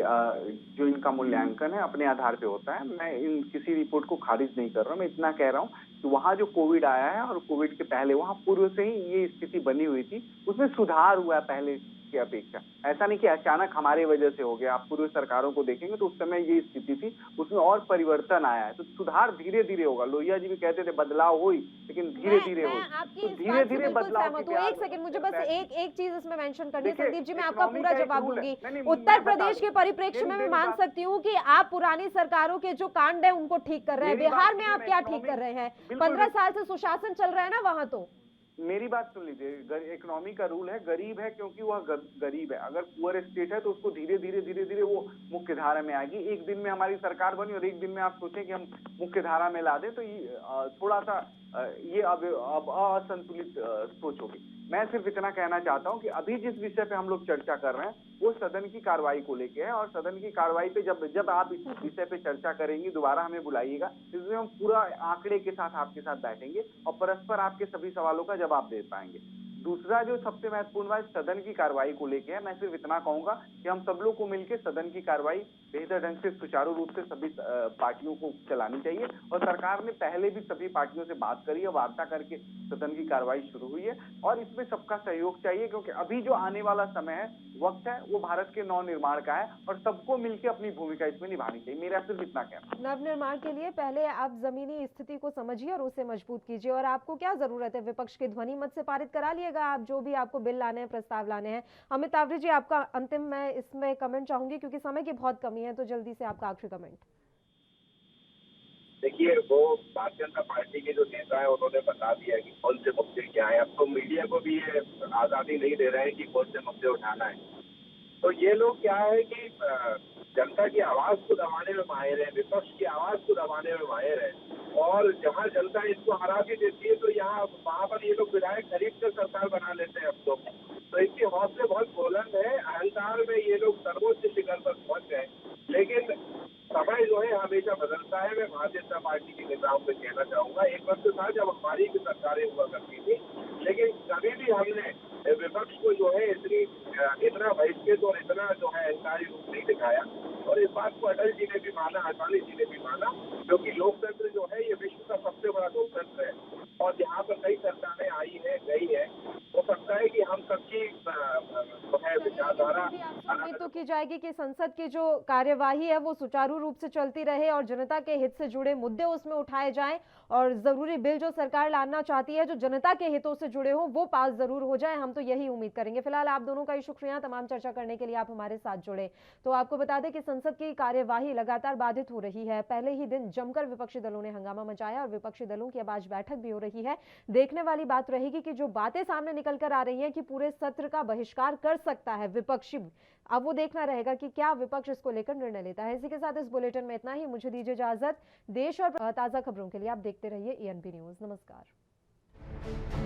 जो इनका मूल्यांकन है अपने आधार पे होता है। मैं इन किसी रिपोर्ट को खारिज नहीं कर रहा हूँ। मैं इतना कह रहा हूँ कि वहाँ जो कोविड आया है और कोविड के पहले वहाँ पूर्व से ही ये स्थिति बनी हुई थी, उसमें सुधार हुआ है पहले की अपेक्षा। ऐसा नहीं कि अचानक हमारे वजह से हो गया। आप पूर्व सरकारों को देखेंगे तो उस समय ये स्थिति थी, उसमें और परिवर्तन आया है। तो सुधार धीरे धीरे होगा। लोहिया जी भी कहते थे बदलाव हुई, लेकिन धीरे धीरे मैं होगी। आपकी तो इस धीरे बात से धीरे बिल्कुल बदलाव सहमत की हूँ। एक प्यार सेकंड, मुझे बस एक चीज इसमें मेंशन करनी है। देखिए, संदीप जी, मैं आपका इकोनॉमी पूरा का एक जवाब रूल है। दूंगी। नहीं, उत्तर मैं बता प्रदेश के दूं। परिप्रेक्ष्य में मैं मेरी मान बात- सकती हूँ कि आप पुरानी सरकारों के जो कांड है उनको ठीक कर रहे हैं। मेरी बात बिहार में सुनिए आप ना, क्या ठीक इकोनॉमी- कर रहे हैं? बिल्कुल 15 साल से सुशासन चल रहा है ना वहां। तो मेरी बात सुन लीजिए। इकोनॉमी का रूल है, गरीब है क्योंकि वह गरीब है। अगर पुअर स्टेट है तो उसको धीरे धीरे वो मुख्य धारा में आएगी। एक दिन में हमारी सरकार बनी और एक दिन में आप सोचें कि हम मुख्य धारा में ला दें, तो ये थोड़ा सा ये अब असंतुलित सोच होगी। मैं सिर्फ इतना कहना चाहता हूं कि अभी जिस विषय पे हम लोग चर्चा कर रहे हैं वो सदन की कार्रवाई को लेके है, और सदन की कार्रवाई पे जब आप इस विषय पे चर्चा करेंगी, दोबारा हमें बुलाइएगा, इसमें हम पूरा आंकड़े के साथ आपके साथ बैठेंगे और परस्पर आपके सभी सवालों का जवाब दे पाएंगे। दूसरा जो सबसे महत्वपूर्ण बात सदन की कार्रवाई को लेके है, मैं सिर्फ इतना कहूंगा कि हम सब लोग को मिलकर सदन की कार्रवाई बेहतर ढंग से सुचारू रूप से सभी पार्टियों को चलानी चाहिए। और सरकार ने पहले भी सभी पार्टियों से बात करी है, वार्ता करके सदन की कार्रवाई शुरू हुई है, और इसमें सबका सहयोग चाहिए, क्योंकि अभी जो आने वाला समय है, वक्त है, वो भारत के नव निर्माण का है, और सबको मिलकर अपनी भूमिका इसमें निभानी चाहिए। मेरा सिर्फ इतना कहना। नव निर्माण के लिए पहले आप जमीनी स्थिति को समझिए और उसे मजबूत कीजिए। और आपको क्या जरूरत है? विपक्ष के ध्वनि मत से पारित करा लिएगा आप जो भी आपको बिल लाने हैं, प्रस्ताव लाने हैं। अमित तावरे जी, आपका अंतिम मैं इसमें कमेंट चाहूंगी क्योंकि समय की बहुत कमी है, तो जल्दी से आपका आखिरी कमेंट। देखिए, वो भारतीय जनता पार्टी के जो नेता है उन्होंने बता दिया कि कौन से मुद्दे क्या है। अब तो मीडिया को भी ये आजादी नहीं दे रहे हैं कि कौन से मुद्दे उठाना है। तो ये लोग क्या है कि जनता की आवाज को दबाने में माहिर है, विपक्ष की आवाज को दबाने में माहिर है, और जहां जनता इसको हरा भी देती है तो वहां पर ये लोग विधायक खरीद कर सरकार बना लेते हैं अब तो इनके हौसले बहुत बुलंद है। अहंकार में ये लोग सर्वोच्च शिखर पर पहुंच गए, लेकिन समय जो है हमेशा बदलता है। मैं भारतीय जनता पार्टी के नेताओं को कहना चाहूंगा, एक वक्त था जब हमारी भी सरकारें हुआ करती थी, लेकिन कभी भी हमने विपक्ष को जो है इतना बहिष्कृत और इतना जो है अहंकारी रूप नहीं दिखाया। और इस बात को अटल जी ने भी माना, अडवाणी जी ने भी माना, क्योंकि लोकतंत्र जो है ये विश्व का सबसे बड़ा लोकतंत्र है, और यहाँ पर कई सरकारें आई है, गई है। हो सकता है कि हम सबकी जो है विचारधारा उम्मीद तो की जाएगी कि संसद की जो कार्यवाही है वो सुचारू रूप से चलती रहे और जनता के हित से जुड़े मुद्दे उसमें उठाए जाएं, और जरूरी बिल जो सरकार लाना चाहती है जो जनता के हितों से जुड़े हों वो पास जरूर हो जाए। हम तो यही उम्मीद करेंगे। फिलहाल आप दोनों का ही शुक्रिया तमाम चर्चा करने के लिए, आप हमारे साथ जुड़े। तो आपको बता दें कि संसद की कार्यवाही लगातार बाधित हो रही है। पहले ही दिन जमकर विपक्षी दलों ने हंगामा मचाया और विपक्षी दलों की अब आज बैठक भी हो रही है। देखने वाली बात रहेगी कि जो बातें सामने निकल कर आ रही हैं कि पूरे सत्र का बहिष्कार कर सकता है विपक्षी, अब वो देखना रहेगा कि क्या विपक्ष इसको लेकर निर्णय लेता है। इसी के साथ इस बुलेटिन में इतना ही। मुझे दीजिए इजाजत। देश और ताजा खबरों के लिए आप देखते रहिए ENB न्यूज। नमस्कार।